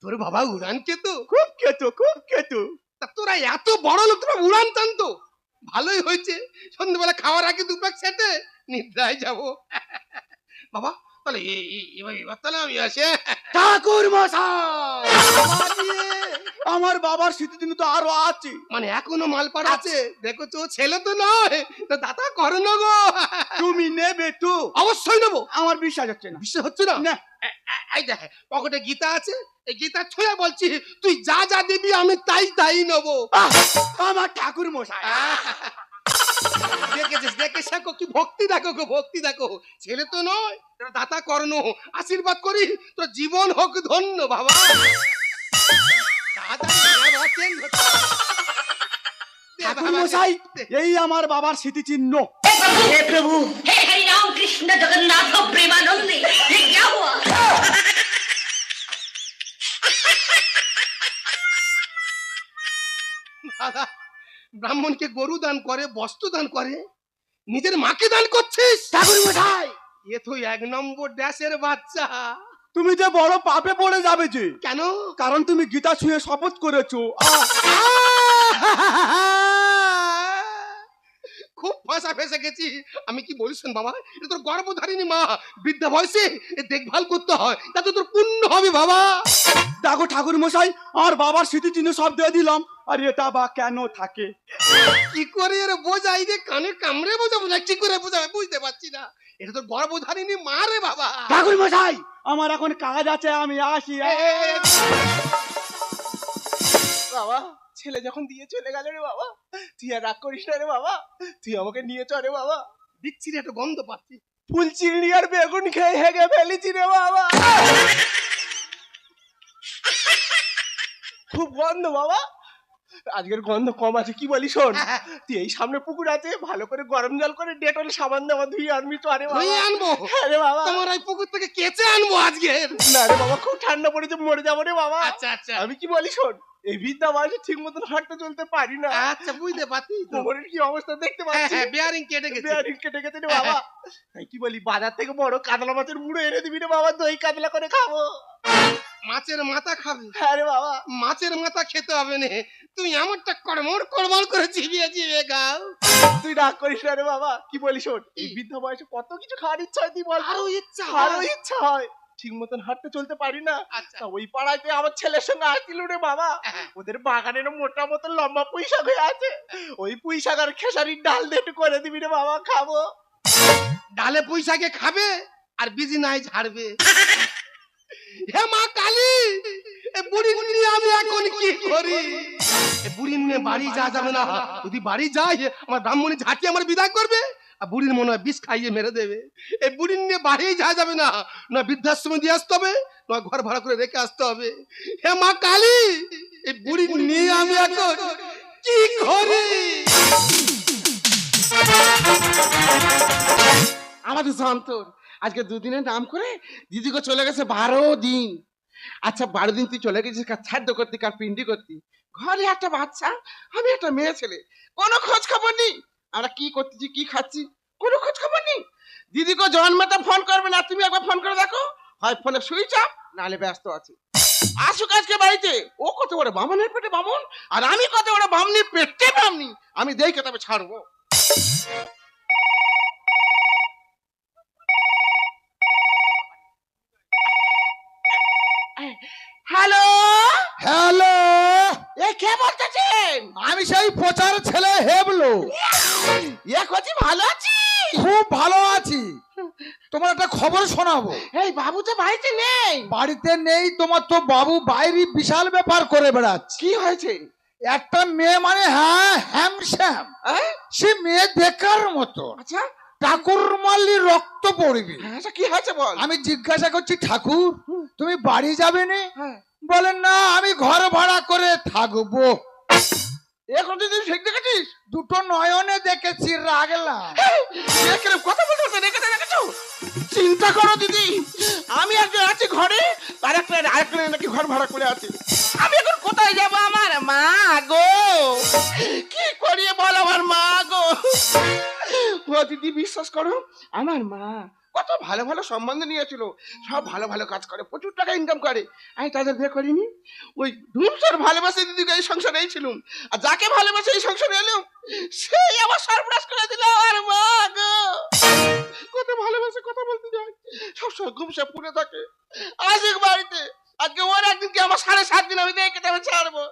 তোর বাবা উড়ান খেত? খুব খেত। তা তোরা এত বড় লোক, তোরা উড়ান টানতো? ভালোই হয়েছে, সন্ধ্যাবেলা খাওয়ার আগে 2 প্যাক সেটে নিদ্রায় যাবো। বাবা তাহলে এবার তাহলে আমি আসি। ঠাকুর মশাই, আমার বাবার স্মৃতির জন্য তো আরো আছে। মানে এখনো মালপাড় আছে। দেখো তো ছেলে তো নয়, দাতা কর্ণ গো। তুমি নেবে তো? অবশ্যই নেবো। আমার বিশ্বাস হচ্ছে না। বিশ্বাস হচ্ছে না? এই দেখ পকেটে গীতা আছে, এই গীতা ছুঁয়ে বলছি তুই যা দিবি আমি তাই নেবো। আমার ঠাকুর মশাই, দেখে শেখো, কি ভক্তি দেখো গো, ভক্তি দেখো। ছেলে তো নয়, দাতা কর্ণ। আশীর্বাদ করি তোর জীবন হোক ধন্য বাবা। ঠাকুর মশাই, এই আমার বাবার স্মৃতিচিহ্ন। हे प्रभु, हे हरि राम कृष्ण जगन्नाथ प्रेमानंद, ये क्या हुआ? দাদা ব্রাহ্মণকে গরু দান করে, বস্ত্র দান করে, নিজের মাকে দান করছিস? ঠাকুর মশাই, এ তো 1 নম্বর ড্যাশের বাচ্চা। তুমি যে বড় পাপে পড়ে যাবে যে। কেন? কারণ তুমি গীতা ছুঁয়ে শপথ করেছো। খুব ফাঁসা ফেসে গেছি। আমি কি বলিস বাবা, এটা তোর গর্ভধারিণী মা, বৃদ্ধা বয়সে দেখভাল করতে হয়, তাতে তোর পুণ্য হবে বাবা। দেখো ঠাকুর মশাই, আর বাবার স্মৃতিচিহ্ন সব দিয়ে দিলাম, আর এটা বা কেন থাকে? কি করে এর বোঝাই রে, কানে কামড়ে বোঝাবো না কি করে বোঝাবে বুঝতে পারছি না। এটা তোর গর্ভধারিণী মা রে বাবা। ঠাকুর মশাই, আমার এখন কাজ আছে, আমি আসি। বাবা ছেলে যখন দিয়ে চলে গেল রে বাবা, তুই আর রাগ করিস না রে বাবা, তুই আমাকে নিয়ে চলে বাবা। দিচ্ছি রে, একটা গন্ধ পাচ্ছি। ফুল চিংড়ি আর বেগুন খেয়ে হেগে ফেলেছি রে বাবা, খুব গন্ধ বাবা। আজকের গন্ধ কম আছে, কি বলি শোন, তুই এই সামনে পুকুর আছে, ভালো করে গরম জল করে ডেটল সাবান দেওয়া ধুয়ে আনবি তো। আরে ধুয়ে আনবো? হ্যাঁ রে বাবা। তোমার ওই পুকুর থেকে কেচে আনবো আজকে? না রে বাবা, খুব ঠান্ডা পড়েছে, মরে যাবো রে বাবা। আচ্ছা আমি কি বলি শোন, এই বৃদ্ধা বয়সে ঠিক মতন হাঁটতে চলতে পারি না। আচ্ছা বুঝতে পারছি তো। কোমরের কি অবস্থা দেখতে হ্যাঁ পাচ্ছি। হ্যাঁ বেয়ারিং কেটে গেছে। বেয়ারিং কেটে গেছে রে বাবা। তাই কি বলি, বাজার থেকে বড় কাতলা মাছের মুড়ো এনে দিবি রে বাবা, দই কাতলা করে খাবো। মাছের মাথা খাবে? হ্যাঁ রে বাবা। মাছের মাথা খেতে হবে না, তুমি এমনটা কড়মড় কড়মড় করে চিবিয়ে চিবিয়ে খাও। তুই রাগ করিস না রে বাবা। কি বলিস, শোন, এই বৃদ্ধা বয়সে কত কিছু খাওয়ার ইচ্ছা হয় তুই বল। আরো ইচ্ছা আরো ইচ্ছা হয়, ঠিক মতন হাঁটতে চলতে পারি না। আচ্ছা। তা ওই পাড়াতে আমার ছেলের সঙ্গে আসছিল রে বাবা। ওদের বাগানের মোটা মতো লম্বা পুঁই শাক হয়ে আছে, ওই পুঁই শাক আর খেসারির ডাল দিয়ে একটু করে দিবি রে বাবা, খাবো। ডালে পয়সাকে খাবে আর বিজি নাই ঝাড়বে। হে মা কালী, এ বুড়ি নিয়ে আমি এখন কি করি? এ বুড়ি নিয়ে বাড়ি যাওয়া যাবে না। যদি বাড়ি যাই আমার ব্রাহ্মণী ঝাঁটি আমার বিদায় করবে, আর বুড়ির মনে হয় বিষ খাইয়ে মেরে দেবে। এই বুড়ি নিয়ে বাড়ি যাওয়া যাবে না, না বৃদ্ধাশ্রমে দিয়ে আসতে হবে, না ঘর ভাড়া করে রেখে আসতে হবে। হে মা কালী, এই বুড়ি নিয়ে আমি এখন কি করি? আমাদের যন্তর আজকে দুদিনের নাম করে দিদিকে চলে গেছে 12 দিন। আচ্ছা 12 দিন তুই চলে গেছিস কার ছাদ্য করতে, কার পিন্ডি করতে, ঘরে একটা বাচ্চা, আমি একটা মেয়ে ছেলে, কোনো খোঁজ খবর নেই। আমরা কি করতেছি কি খাচ্ছি কোনো খোঁজ খবর নেই। দিদিকে জন্মাতে ফোন করবে না, তুমি একবার ফোন করে দেখো, হয় ফোনে সুইচ অফ নাহলে ব্যস্ত আছে। আসুক আজকে বাড়িতে, ও কত বড় বামনের পেটে বামন, আর আমি কত বড় বামনির পেটে বামনি, আমি দেখে তবে ছাড়বো। হ্যালো হ্যালো, এ কে বলতেছেন? আমি সেই প্রচার ছেলে হেবলো। এ কচি ভালো আছি, খুব ভালো আছি। তোমার একটা খবর শোনাবো। এই বাবু তো বাড়িতে নেই। বাড়িতে নেই? তোমার তো বাবু বাইরে বিশাল ব্যাপার করে বেড়াচ্ছে। কি হয়েছে? একটা মেয়ে মানে হ্যাঁ হ্যামশ্যাম, সে মেয়ে দেখার মতো, আচ্ছা ঠাকুর মারলি রক্ত পড়বে। আচ্ছা কি হয়েছে বল। আমি জিজ্ঞাসা করছি, ঠাকুর তুমি বাড়ি যাবে না? হ্যাঁ। বলেন না, আমি ঘর ভাড়া করে থাকবো। এখন তুই ঠিক দেখেছিস? দুটো নয়নে দেখেছি, রাগলাম। কথা বলতে দেখেছো? চিন্তা করো দিদি, আমি একজন আছি ঘরে, আর আরেকটা নাকি ঘর ভাড়া করে আছে। আমি এখন কোথায় যাব? আমার মা গো, কি করিয়ে বল আমার মা গো। ও দিদি বিশ্বাস করো, আমার মা কত ভালো ভালো সম্বন্ধ নিয়েছিল, সব ভালো ভালো কাজ করে, প্রচুর টাকা ইনকাম করে। আমি তাদের বিয়ে করিনি, ওই ধূমসার ভালোবাসে দিদিকে এই সংসারে ছিলুম, আর যাকে ভালোবাসে এই সংসারে এলাম সেই আমার সর্বনাশ করে দিল আমার মা গো। কত ভালোবাসে, কথা বলতে যায়, সবসময় ঘুমসে পুড়ে থাকে। আসুক বাড়িতে, আজকে ওর একদিনকে আমার 7.5 দিন আমি দেখে তবে ছাড়বো।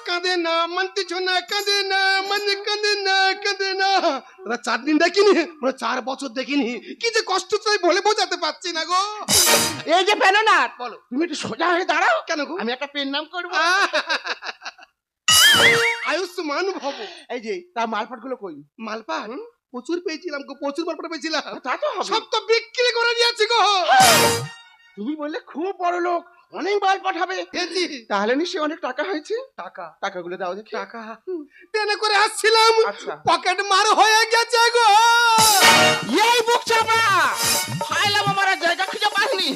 কাঁদে না মানতেছ না, কাঁদে না মানে কাঁদে না, কাঁদে না। ওরা 4 দিন দেখিনি, ওরা 4 বছর দেখিনি, কি যে কষ্ট চাই বলে বোঝাতে পারছি না গো। এই যে পেলো না, বলো। তুমি একটু সোজা হয়ে দাঁড়াও, কেন গো? আমি একটা পেন নাম করবো। আয়ুষ্মান ভব। এই যে তার মালপাট গুলো কই? মালপাট প্রচুর পেয়েছিলাম গো, প্রচুর মালপাট পেয়েছিলাম, তা তো হবে। সব তো বিক্রি করে দিয়েছি গো। তুমি বললে খুব বড় লোক, অনেক মালপাট হবে, পেয়েছি। তাহলে নিশ্চয়ই অনেক টাকা হয়েছে। টাকা? টাকাগুলো দাও দেখি। টাকা ট্রেনে করে আসছিলাম, আচ্ছা। পকেট মার হয়ে গেছে গো। এই বুক চাপা ফাইলাম, আমার আর জায়গা খুঁজে পাইনি,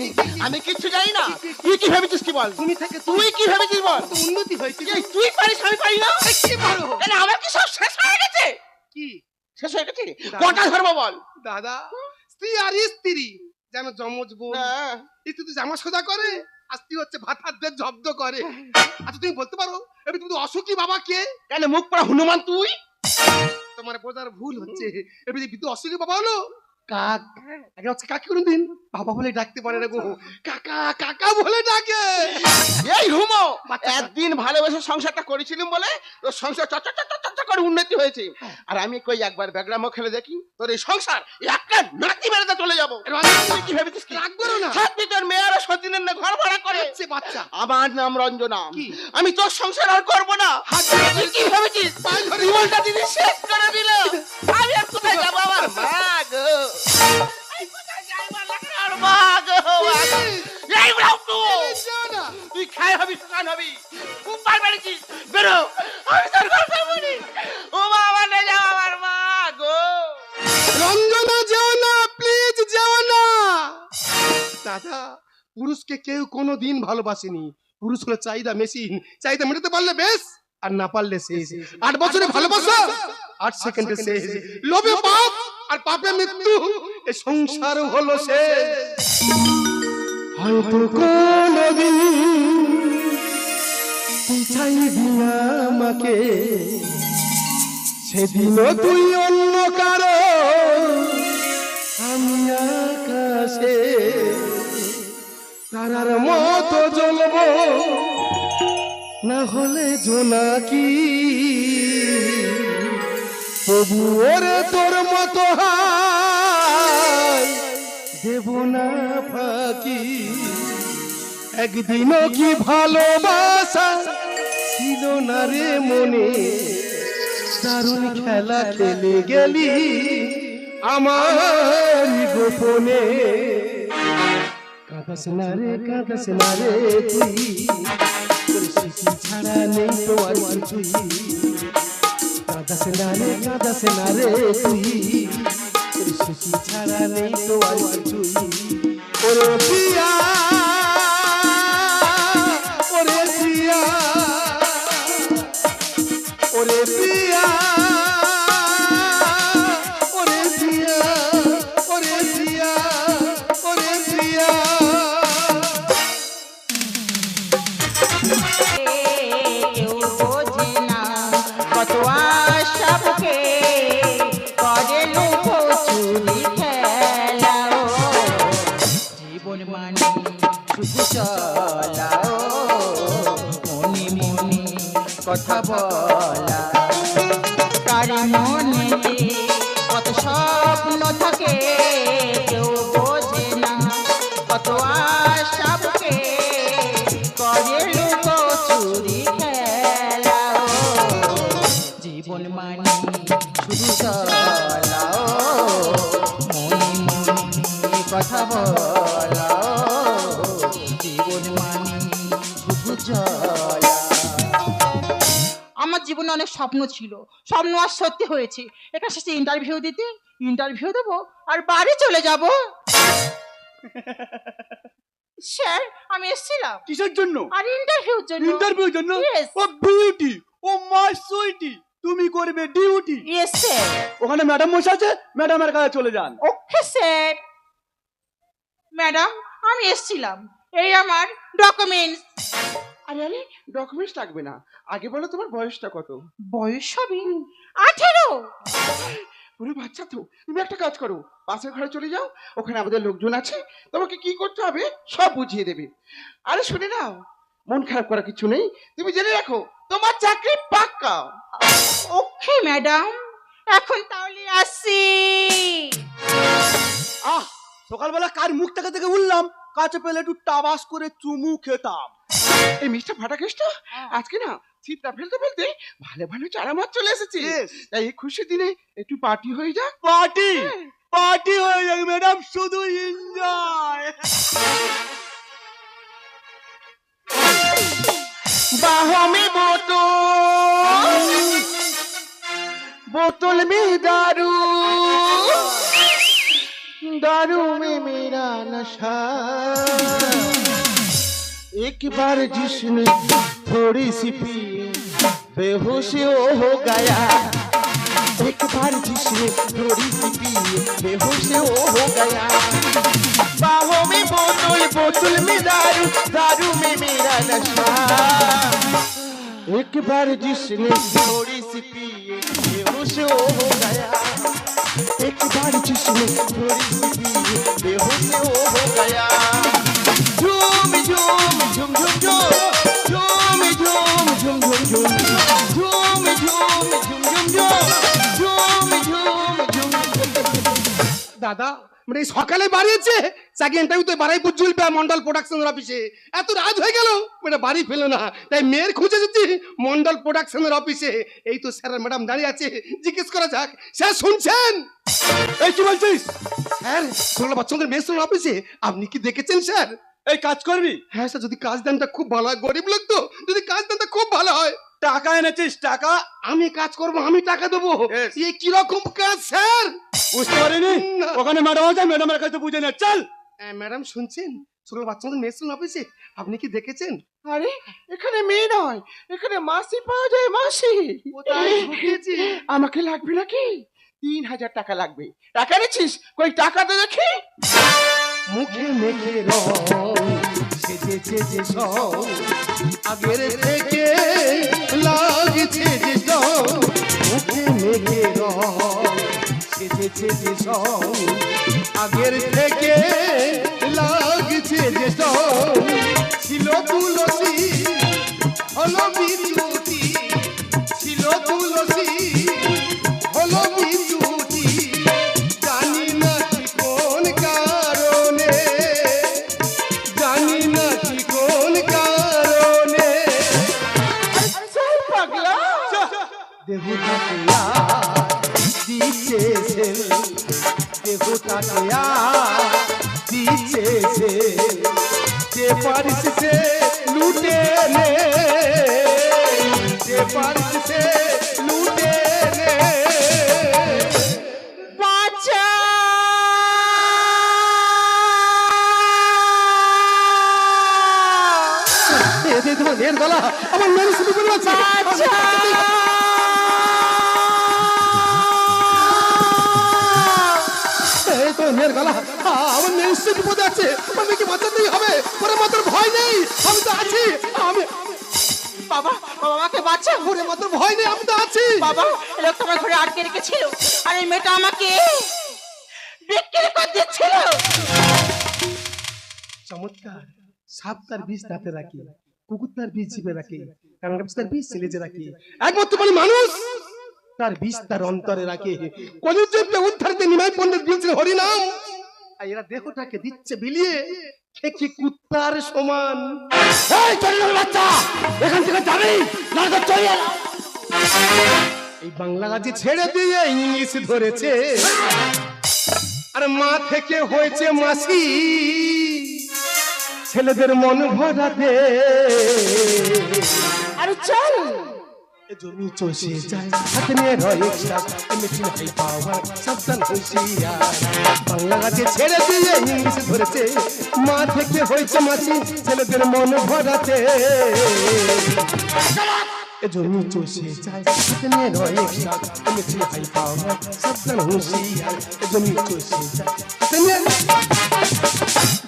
আমি কিচ্ছু জানি না। তুই কি ভেবেছিস কি বল? তুমি থেকে তুই কি ভেবেছিস বল? তো উন্নতি হয়েছে গো। এই তুই পারিস আমি পারি না? কি পারো? তাহলে আমার কি সব শেষ হয়ে গেছে? কি শেষ হয়ে গেছে? দাদা। কটা ধর্ম বল? দাদা, স্ত্রী আর স্ত্রী যেন যমজ বোন। না। স্ত্রী তো জামা সোজা করে, আর স্ত্রী হচ্ছে ভাতারদের জব্দ করে। আচ্ছা তুমি বলতে পারো এবার তুমি অসুখী বাবা কে? কেন মুখ পড়া হনুমান তুই? তোমার বোঝার ভুল হচ্ছে, এবার বিদ্যু অসুখী বাবা হলো কাক। আগে হচ্ছে কাকে কোনো দিন বাবা বলে ডাকতে পারে না গো, কাকা কাকা বলে ডাকে। এই হুমো, বাচ্চা। একদিন ভালোবেসে সংসারটা করেছিলাম বলে তোর সংসার চট করে উন্নতি হয়েছে, আর আমি কই একবার ব্যাগ্রামও খেলে দেখি তোর এই সংসার একটা নাতি মেরেতে চলে যাবো। তুই কি ভেবেছিস কি? রাগ করো না। ছাত্রী তোর মেয়েরা সতীনের না ঘর ভাড়া করে। সে বাচ্চা আমার নাম রঞ্জনা, কি? আমি তোর সংসার আর করবো না। তুই কি ভেবেছিস জীবনটা দিদি শেষ করে দিল? আমি আর কোথায় যাবো? আমার মা গো, আমি কোথায় যাইবো? আমার মা গো, এই রাউটু, তুই খাই হবি শুকান হবি, খুব বার বেড়েছিস, বেরো, আমি তোর কথা বলি। ও বাবা নে যাও আমার মা গো। রঞ্জনা যেও না, প্লিজ যেও না। দাদা, পুরুষকে কেউ কোনো দিন ভালোবাসেনি, পুরুষ হলো চাহিদা মেশিন, চাহিদা মেটাতে পারলে বেশ, আর না পারলে শেষ। 8 বছরে ভালোবাসা 8 সেকেন্ডে শেষ। লোভে পাপ আর পাপে মৃত্যু, এই সংসার হলো শেষ। হয়তো কোনদিন তুই চাইবি আমাকে, সেদিনও তুই অন্য কারো, আমি আকাশে তারার মতো জ্বলব, না হলে জোনাকি। তবু ওরে তোর মতো হায় দেব না ফাঁকি। একদিনও কি ভালোবাসা ছিল না রে মনে, দারুণ খেলা খেলে গেলি আমার গোপনে। কাঁদাস না রে তুই, তোর শিশি ছাড়া নেই তো আর কিছুই। কাঁদাস না রে তুই, তোর শিশি ছাড়া নেই তো আর কিছুই। ওরে প্রিয়া, ওরে প্রিয়া, ওরে প্রিয়া, ওরে প্রিয়া, ওরে প্রিয়া, ওরে প্রিয়া। কেউ বোঝে না কত আশা বুকে করে লুকোচুরি খেলা। ও জীবন মানে শুধু চলা, ও মনে মনে কথা বলা। কার মনে কত স্বপ্ন থাকে কেউ বোঝে না, কত আশা বুকে করে লুকোচুরি খেলা। ও জীবন মানে শুধু চলা, ও মনে মনে কথা বলা। ও জীবন মানে শুধু চলা। আমার জীবনে অনেক স্বপ্ন ছিল, স্বপ্ন আর সত্যি হয়েছে। এখানে শেষে ইন্টারভিউ দেবো আর বাড়ি চলে যাব। স্যার আমি এসেছিলাম কিসের জন্য? আর ইন্টারভিউর জন্য। ইন্টারভিউর জন্য? Yes. ও বিউটি, ও মাই সুইটি, তুমি করবে ডিউটি। Yes sir. ওখানে ম্যাডাম বসে আছে, ম্যাডামের কাছে চলে যান। Okay sir. ম্যাডাম আমি এসেছিলাম, এই আমার ডকুমেন্টস। আরে আরে ডকুমেন্টস লাগবে না, আগে বলো তোমার বয়সটা কত? বয়স হবে 18। ওরে বাচ্চা তো, তুমি একটা কাজ করো, পাশের ঘরে চলে যাও, ওখানে আমাদের লোকজন আছে, তোমাকে কি করতে হবে সব বুঝিয়ে দেবে। আরে শুনে নাও, মন খারাপ করা কিছু নেই, তুমি জেনে রাখো তোমার চাকরি পাক্কা। ওকে ম্যাডাম, এখন তাহলে আসি। আহ, সকালবেলা কার মুখ থেকে থেকে উঠলাম, কাছে পেলে একটু টাবাস করে চুমু খেতাম। এই মিস্টার ফাটাকেশটা আজকে না ছিটটা ফেলতে ফেলতে ভালো ভালো চারা মাছ চলে এসেছে। তাই এই খুশি দিনে একটু পার্টি হয়ে যাক। পার্টি পার্টি হয়ে যাক ম্যাডাম, শুধু এনজয়। बाहों में बोतल में दारू, दारू में मेरा नशा। एक बार जिसने थोड़ी सी पी बेहोश हो गया। एक बार जिसने थोड़ी सी पी बेहोश हो गया। बाहों में बोतल, बोतल में दारू, दारू में मेरा नशा। एक बार जिसने थोड़ी सी पी बेहोश हो गया। एक बार जिसने थोड़ी सी पी बेहोश हो गया। झूम झूम झूम झूम झूम, झूम झूम झूम झूम झूम, झूम झूम झूम झूम झूम, झूम झूम झूम। দাদা মানে সকালে বাড়িয়েছে, চাকরি ইন্টারভিউতে বারাইপুর জুলপা মন্ডল প্রোডাকশনের অফিসে। এত রাত হয়ে গেল মানে বাড়ি ফেলো না, তাই মেয়ের খুঁজে যেতে মন্ডল প্রোডাকশনের অফিসে। এই তো স্যার ম্যাডাম দাঁড়িয়ে আছে, জিজ্ঞেস করা যাক। স্যার শুনছেন? এই কি বলছিস? স্যার সোনাল বাচ্চাদের মেয়ের অফিসে, আপনি কি দেখেছেন স্যার? এই কাজ করবি? হ্যাঁ স্যার, যদি কাজ দেনটা খুব ভালো হয়, গরিব লোক তো, যদি কাজ দেনটা খুব ভালো হয়। টাকা এনেছিস? টাকা আমি কাজ করব, আমি টাকা দেবো। Yes. এই কিরকম কাজ স্যার? বুঝতে পারিনি। না। ওখানে ম্যাডাম আছে, ম্যাডামের কাছে বুঝে নে। চল ম্যাডাম শুনছেন, ছোট বাচ্চাদের মেয়েছেন অফিসে, আপনি কি দেখেছেন? আরে এখানে মেয়ে নয়, এখানে মাসি পাওয়া যায়, মাসি। কোথায় ঢুকিয়েছি? আমাকে লাগবে নাকি? 3000 টাকা লাগবে। টাকা নিচ্ছিস? কই টাকা তো দেখি। মুখে মেখে রং সেজেছে যে সং, আগের থেকে লাগছে যে সং। মুখে মেখে রং সেজেছে যে সং, আগের থেকে লাগছে যে সং। ছিল তুলসী হলো বিচুটি, ছিল তুলসী হলো বিচুটি, জানি না কি কোন কারণে, জানি না কি কোন কারণে। চল পাগলা। দেবতাকে দিচ্ছে ছেলে, দেবতাকে দিচ্ছে ছেলে, যে পারিস সে লুটে নে, যে পারিস সে লুটে নে। বাঁচা। তোমার মেয়ের গলা আমার মেয়ের শুরু করে আছে। তোমার মেয়ের গলা আমার মেয়ের নিশ্চয়ই বিপদে আছে, আমার মেয়েকে বাঁচাতেই হবে। ওরে মাত্র ভয় নেই, আমি তো আছি। আমি বাবা, বাবা আমাকে বাঁচা। ওরে মাত্র ভয় নেই, আমি তো আছি। বাবা, এই লোকটা আমার ঘরে আটকে রেখেছিল, আর এই মেয়েটা আমাকে বিক্রি করে দিচ্ছিল। চমৎকার। সাপ তার বিষ দাঁতে রাখে, কুকুর তার বিষ জিভে রাখে, কাঙ্গাস তার বিষ ছেলেজে রাখে, একমাত্র মানে মানুষ তার বিষ তার অন্তরে রাখে। কলিযুগে উদ্ধারতে নিমাই পণ্ডিত বলছেন হরিনাম, আর এরা দেহটাকে দিচ্ছে বিলিয়ে, খেকি কুত্তার সমান। এই চরিলের বাচ্চা, এখান থেকে যাবি না তো চলে এলাম। এই বাংলা গাজি ছেড়ে দিয়ে ইংলিশ ধরেছে, আর মা থেকে হয়েছে মাসি, ছেলেদের মন ভরাতে। আরে চল। জমি চষে যায় হাতে নিয়ে রয় একসাথ, মেশিন হাই পাওয়ার সাবধান হুঁশিয়ার। বাংলা গাছে ছেড়ে দিয়ে ইংলিশ ধরেছে, মা থেকে হয়েছে মাসি, ছেলেদের মন ভরাতে। জমি চষে যায় হাতে নিয়ে রয় একসাথ, মেশিন হাই পাওয়ার সাবধান হুঁশিয়ার। জমি চষে যায় হাতে নিয়ে।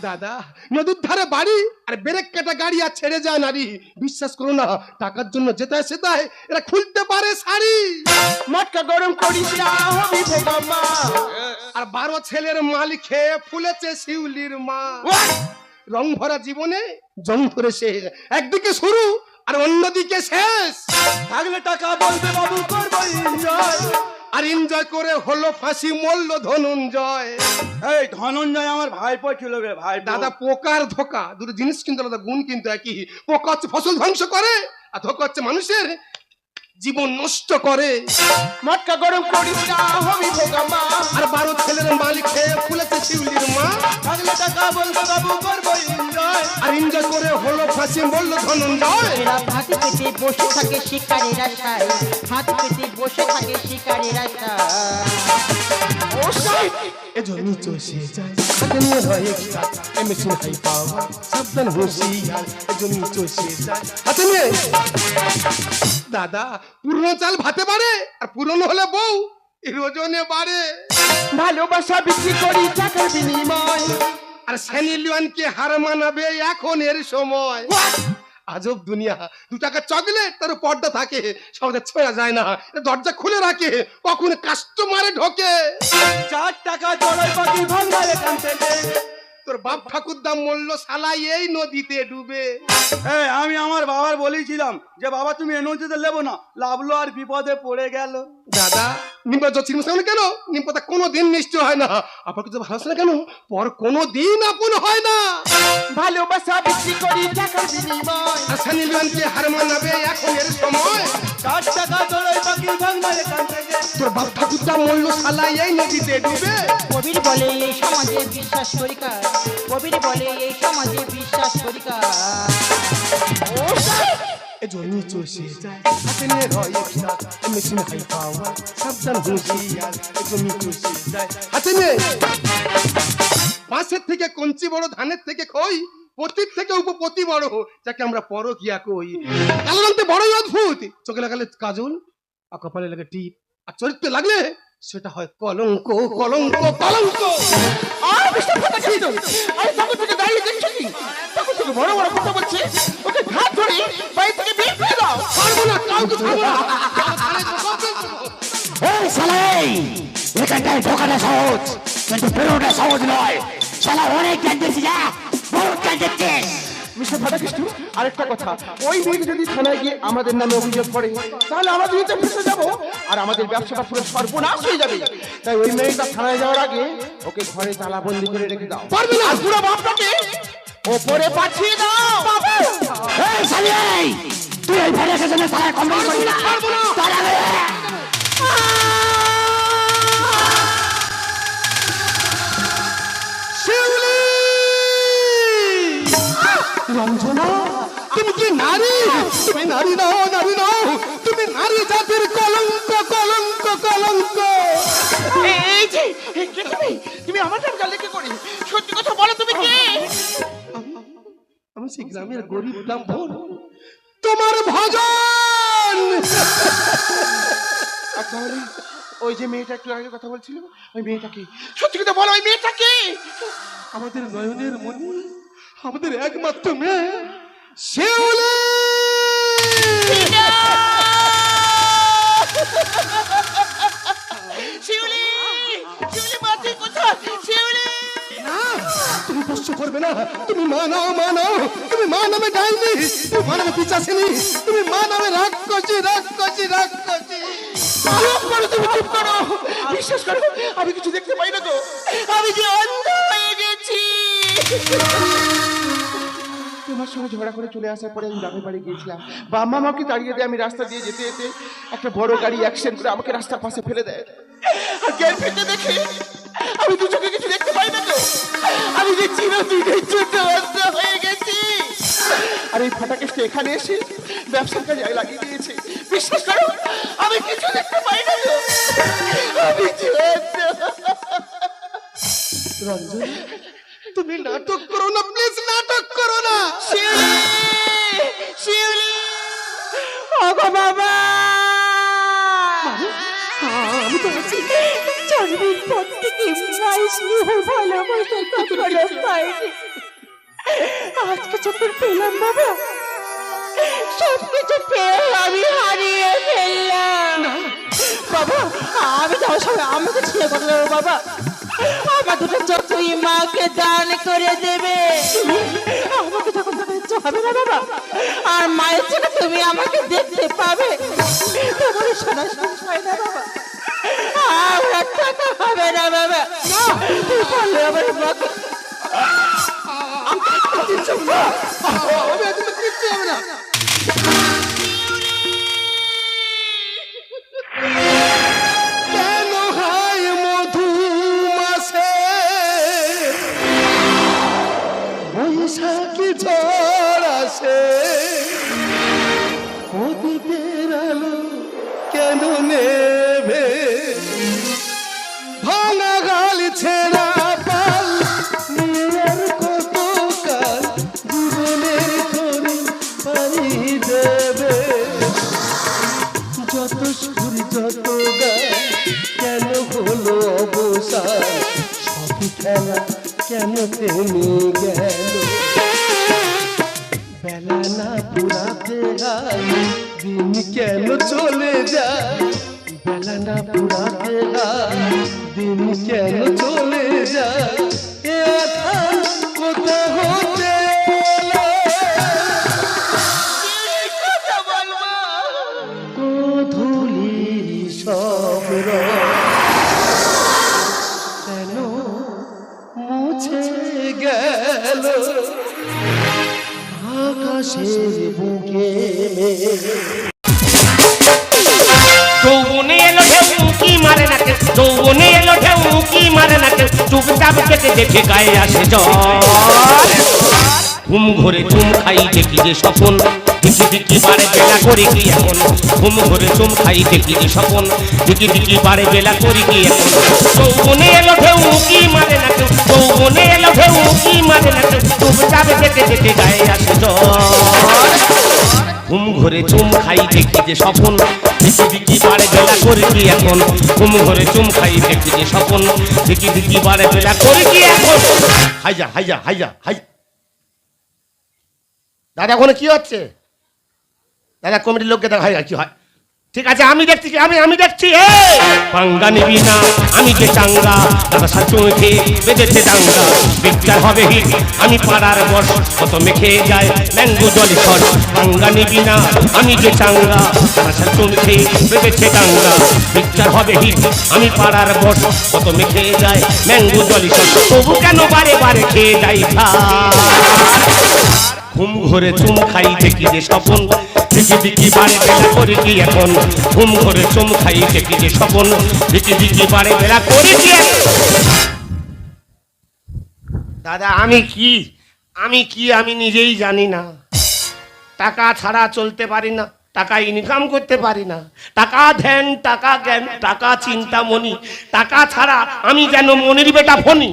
দাদা, নদীর ধারে বাড়ি আর ব্রেক কাটা গাড়ি আর ছেড়ে যায় নারী। বিশ্বাস করো না, টাকার জন্য যেতায় সেতায় এরা খুলতে পারে শাড়ি। মটকা গরম করিস না, হবি ভোগাম্মা। আর 12 ছেলের মালিক খেয়ে ফুলেছে শিউলির মা। রং ভরা জীবনে জং ধরে শেষ, একদিকে শুরু আর অন্যদিকে শেষ। থাকলে টাকা বলবে বাবু, করবো এনজয়। আর এনজয় করে হলো ফাঁসি, মরল ধনঞ্জয়। এই ধনঞ্জয় আমার ভাইপো ছিল রে, ভাই। দাদা, পোকার ধোকা দুটো জিনিস কিন্তু আলাদা, গুণ কিন্তু একই। পোকা হচ্ছে ফসল ধ্বংস করে, আর ধোকা হচ্ছে মানুষের জীবন নষ্ট করে। মটকা গরম করিস না, হবি ভোগাম্মা। আর 12 ছেলের মালিক খেয়ে ফুলেছে শিউলির মা। থাকলে টাকা বলবে বাবু, করবো এনজয়। আর এনজয় করে হলো ফাঁসি, মরল ধনঞ্জয়। এরা ভাত পেতে বসে থাকে শিকারের আশায়, হাত পেতে বসে থাকে শিকারের আশায়। এজন্য চষে যায় হাতে নিয়ে রয় একসাথ, মেশিন হাই পাওয়ার সাবধান হুঁশিয়ার। এজন্য চষে যায় হাতে নিয়ে। দাদা, পুরনো চাল ভাতে বাড়ে, আর পুরনো হলে বউ এর ওজনে বাড়ে। ভালোবাসা বিক্রি করি টাকার বিনিময়, আর সেনি লিওয়ানকে হার মানাবে এখন এর সময়। আজব দুনিয়া, 2 টাকা চকলেট তার পর্দা থাকে, সহজে ছোঁয়া যায় না, দরজা খুলে রাখে, কখন কাস্টমারে ঢোকে। 4 টাকা চড়াই পাখি ভাঙা এখান থেকে। তোর বাপ ঠাকুর দাম মূল্য শালা এই নদীতে ডুবে। এই আমি আমার বাবার বলেছিলাম যে বাবা তুমি এই নদীতে লেবো না, লাভলো আর বিপদে পড়ে গেল। দাদা, নিম্পা চিনিস না কেন? নিম্পতা কোনোদিন মিষ্টি হয় না। আপনার কিছু ভালোবাসে না কেন? পর কোনোদিন আপন হয় না। ভালোবাসা বিক্রি করি টাকার বিনিময়, আর সেনি লিওয়ানকে হার মানাবে এখন এর সময়। 4 টাকা চড়াই পাখি ভাঙা এখান থেকে। তোর বাপ ঠাকুর দাম মূল্য শালা এই নদীতে ডুবে। কবির বলে এই সমাজে বিশ্বাস করিকা, কবির বলে এই সমাজে বিশ্বাস করিকা। এজন্য চষে যায় হাতে নিয়ে রয় একসাথ, মেশিন হাই পাওয়ার সাবধান হুঁশিয়ার। এজন্য চষে যায় হাতে নিয়ে। ঘাসের থেকে কঞ্চি বড়, ধানের থেকে খই, পতির থেকে উপপতি বড়, যাকে আমরা পরকিয়া কই। কালো রঙটা বড়ই অদ্ভুত। চোখে লাগালে কাজল, আর কপালে লাগে টিপ, আর চরিত্রে লাগলে সেটা হয় কলঙ্ক, কলঙ্ক, কলঙ্ক। আর বেশি কথা কিন্তু আরে তখন থেকে দাঁড়িয়ে দেখছো কি? তখন থেকে বড় বড় কথা বলছে। ওকে ঘাট ধরে বাড়ি থেকে বের করে দাও। পারবো না, কাউকে ছাড়বো না। এই শালাই, এখানটায় ঢোকাটা সহজ, কিন্তু বেরোটা সহজ নয়। শালা অনেক জ্ঞান দিয়েছিস, বহুত জ্ঞান দিচ্ছিস। মিস্টার ফাটাকৃষ্ণ, আরেকটা কথা, ওই মেয়ে যদি থানায় গিয়ে আমাদের নামে অভিযোগ করে, তাহলে আমাদের তো ফেসে যাবো, আর আমাদের ব্যবসাটা পুরো সর্বনাশ হয়ে যাবে। তাই ওই মেয়েটা থানায় যাওয়ার আগে ওকে ঘরে তালাবন্দি করে রেখে দাও। পারবে না। আর পুরো বাপটাকে ওপরে পাঠিয়ে দাও। এই শালাই, তুই এই ফেরেছের জন্য শালায় কমপ্লেন করবি না। তাহলে শিউলি! রঞ্জনা, তুমি কি নারী? তুমি নারী নও, নারী নও, তুমি নারী জাতির কলঙ্ক, কলঙ্ক, কলঙ্ক। এই যে কে তুমি? তুমি আমার নাম গালে কি করি? সত্যি কথা বলো, তুমি কে? আমি সেই গ্রামের গরিব ব্রাহ্মণ, তোমার ভজন। আর তাহলে ওই যে মেয়েটা একটু আগে কথা বলছিল, ওই মেয়েটাকে সত্যি কথা বলো, ওই মেয়েটাকে? আমাদের নয়নের মণি, আমাদের একমাত্র মেয়ে শিউলি। শিউলি, শিউলি মাটি কোথায়? শিউলি! না, তুমি কষ্ট করবে না। তুমি মা নাও, মা নাও। তুমি মা নামে ডাইনি, তুমি মা নামে পিচাচিনি, তুমি মা নামে রাক্ষসী, রাক্ষসী, রাক্ষসী। চুপ করো, তুমি চুপ করো। বিশ্বাস করো, আমি কিছু দেখতে পাই না তো। আমি যে অন্ধ হয়ে গেছি। তোমার সঙ্গে ঝগড়া করে চলে আসার পরে আমি গ্রামের বাড়ি গিয়েছিলাম। বাবা আমাকে তাড়িয়ে দিয়ে আমি রাস্তা দিয়ে যেতে যেতে একটা বড় গাড়ি অ্যাক্সিডেন্ট করে আমাকে রাস্তার পাশে ফেলে দেয়। আর গেট ফেটে দেখি আমি দু চোখে কিছু দেখতে পাই না তো। আমি যে চিরদিনের জন্য অন্ধ হয়ে গেছি। আর এই ফাটাকেশটা এখানে এসে ব্যবসার কাজে লাগিয়ে দিয়েছে। বিশ্বাস করো, আমি কিছু দেখতে পাই না তো। আমি যে অন্ধ। রঞ্জন, তুমি নাটক করো না, প্লিজ নাটক করো না। শিউলি, শিউলি, ওগো বাবা! আমি তো আছি। জন্মের পর থেকে মায়ের স্নেহ ভালোবাসার কখনো পাইনি। আজকে যখন পেলাম বাবা, সবকিছু পেয়ে আমি হারিয়ে ফেললাম। বাবা, আমি যাওয়ার সময় আমাকে ছেড়ে কথা দেবো বাবা। আমার দুটো চোখ তুই মাকে দান করে দেবে। আমাকে যখন দেখা যাচ্ছে হবে না বাবা, আর মায়ের জন্য তুমি আমাকে দেখতে পাবে। তোমার সোনা সংসার না বাবা, আমার টাকা হবে না বাবা। তুই বললে আমার মাকে আমি এখন তো কিচ্ছু হবে না। কেন হয় মধু মাসে বৈশাখী ঝড় আসে, প্রদীপের আলো কেন নেবে, ভাঙা গাল ছেঁড়া পাল নিয়ে আর কত কাল জীবনের ধরে পাড়ি দেবে। যত সুর যত গান কেন হলো অবসান, সবই খেলা কেন থেমে গেল। বেলা না পুরাতে হয়, দিন কেন চলে যায়, বেলা না পুরাতে হয়, দিন কেন চলে যায়। এ আশা কোথা হতে এলো? গোধূলির সব রং কেন মুছে গেল, আকাশের বুকে যৌবনে এলো ঢেউ কি মারে না কেউ, যৌবনে এলো ঢেউ কি মারে না কেউ, চুপচাপ কেটে দেখে গায়ে আসে জল। ঘুম ঘরে চুম খাই দেখি যে স্বপন দিকি দিকি বারে বেলা করি কি এখন ঘুম ঘরে চুম খাই দেখি যে স্বপন দিকি দিকি বারে বেলা করি কি এখন যৌবনে এলো ঢেউ কি মারে না কেউ যৌবনে এলো ঢেউ কি মারে না কেউ চুপচাপ দেখে দেখে গায়ে আসে জ্বর ঘুম ঘরে চুম খাই দেখি যে স্বপন দিকি দিকি বারে বেলা করি কি এখন ঘুম ঘরে চুম খাই দেখি যে স্বপন দিকি দিকি বারে বেলা করি কি এখন হাইজা হাইজা হাইজা হাই দাদা ওখানে কি হচ্ছে দাদা কমিটির লোককে দেখা হয় কি হয় ঠিক আছে আমি দেখছি আমি দেখছি পাঙ্গা নিবি না আমি যে চাঙ্গা দাদা সাচু মেখে বেঁধেছে ডাঙ্গা বিজ্ঞান হবে হিট আমি পাড়ার বস কত মেখে যায় ম্যাঙ্গো জলি শট পাঙ্গা নিবি না আমি যে চাঙ্গা দাদা সাচু মেখে বেঁধেছে ডাঙ্গা বিজ্ঞান হবে হিট আমি পাড়ার বস কত মেখে যায় ম্যাঙ্গো জলি শট তবু কেন বারে বারে খেয়ে যাই ঘুম ঘরে চুম খাই দেখি যে স্বপন দিকি দিকি বারে বেলা করি কি এখন ঘুম ঘরে চুম খাই দেখি যে স্বপন দিকি দিকি বারে বেলা করি কি দাদা আমি কি আমি নিজেই জানি না টাকা ছাড়া চলতে পারি না টাকা ইনকাম করতে পারি না টাকা ধ্যান টাকা জ্ঞান টাকা চিন্তা মনি টাকা ছাড়া আমি যেন মনির বেটা ফনি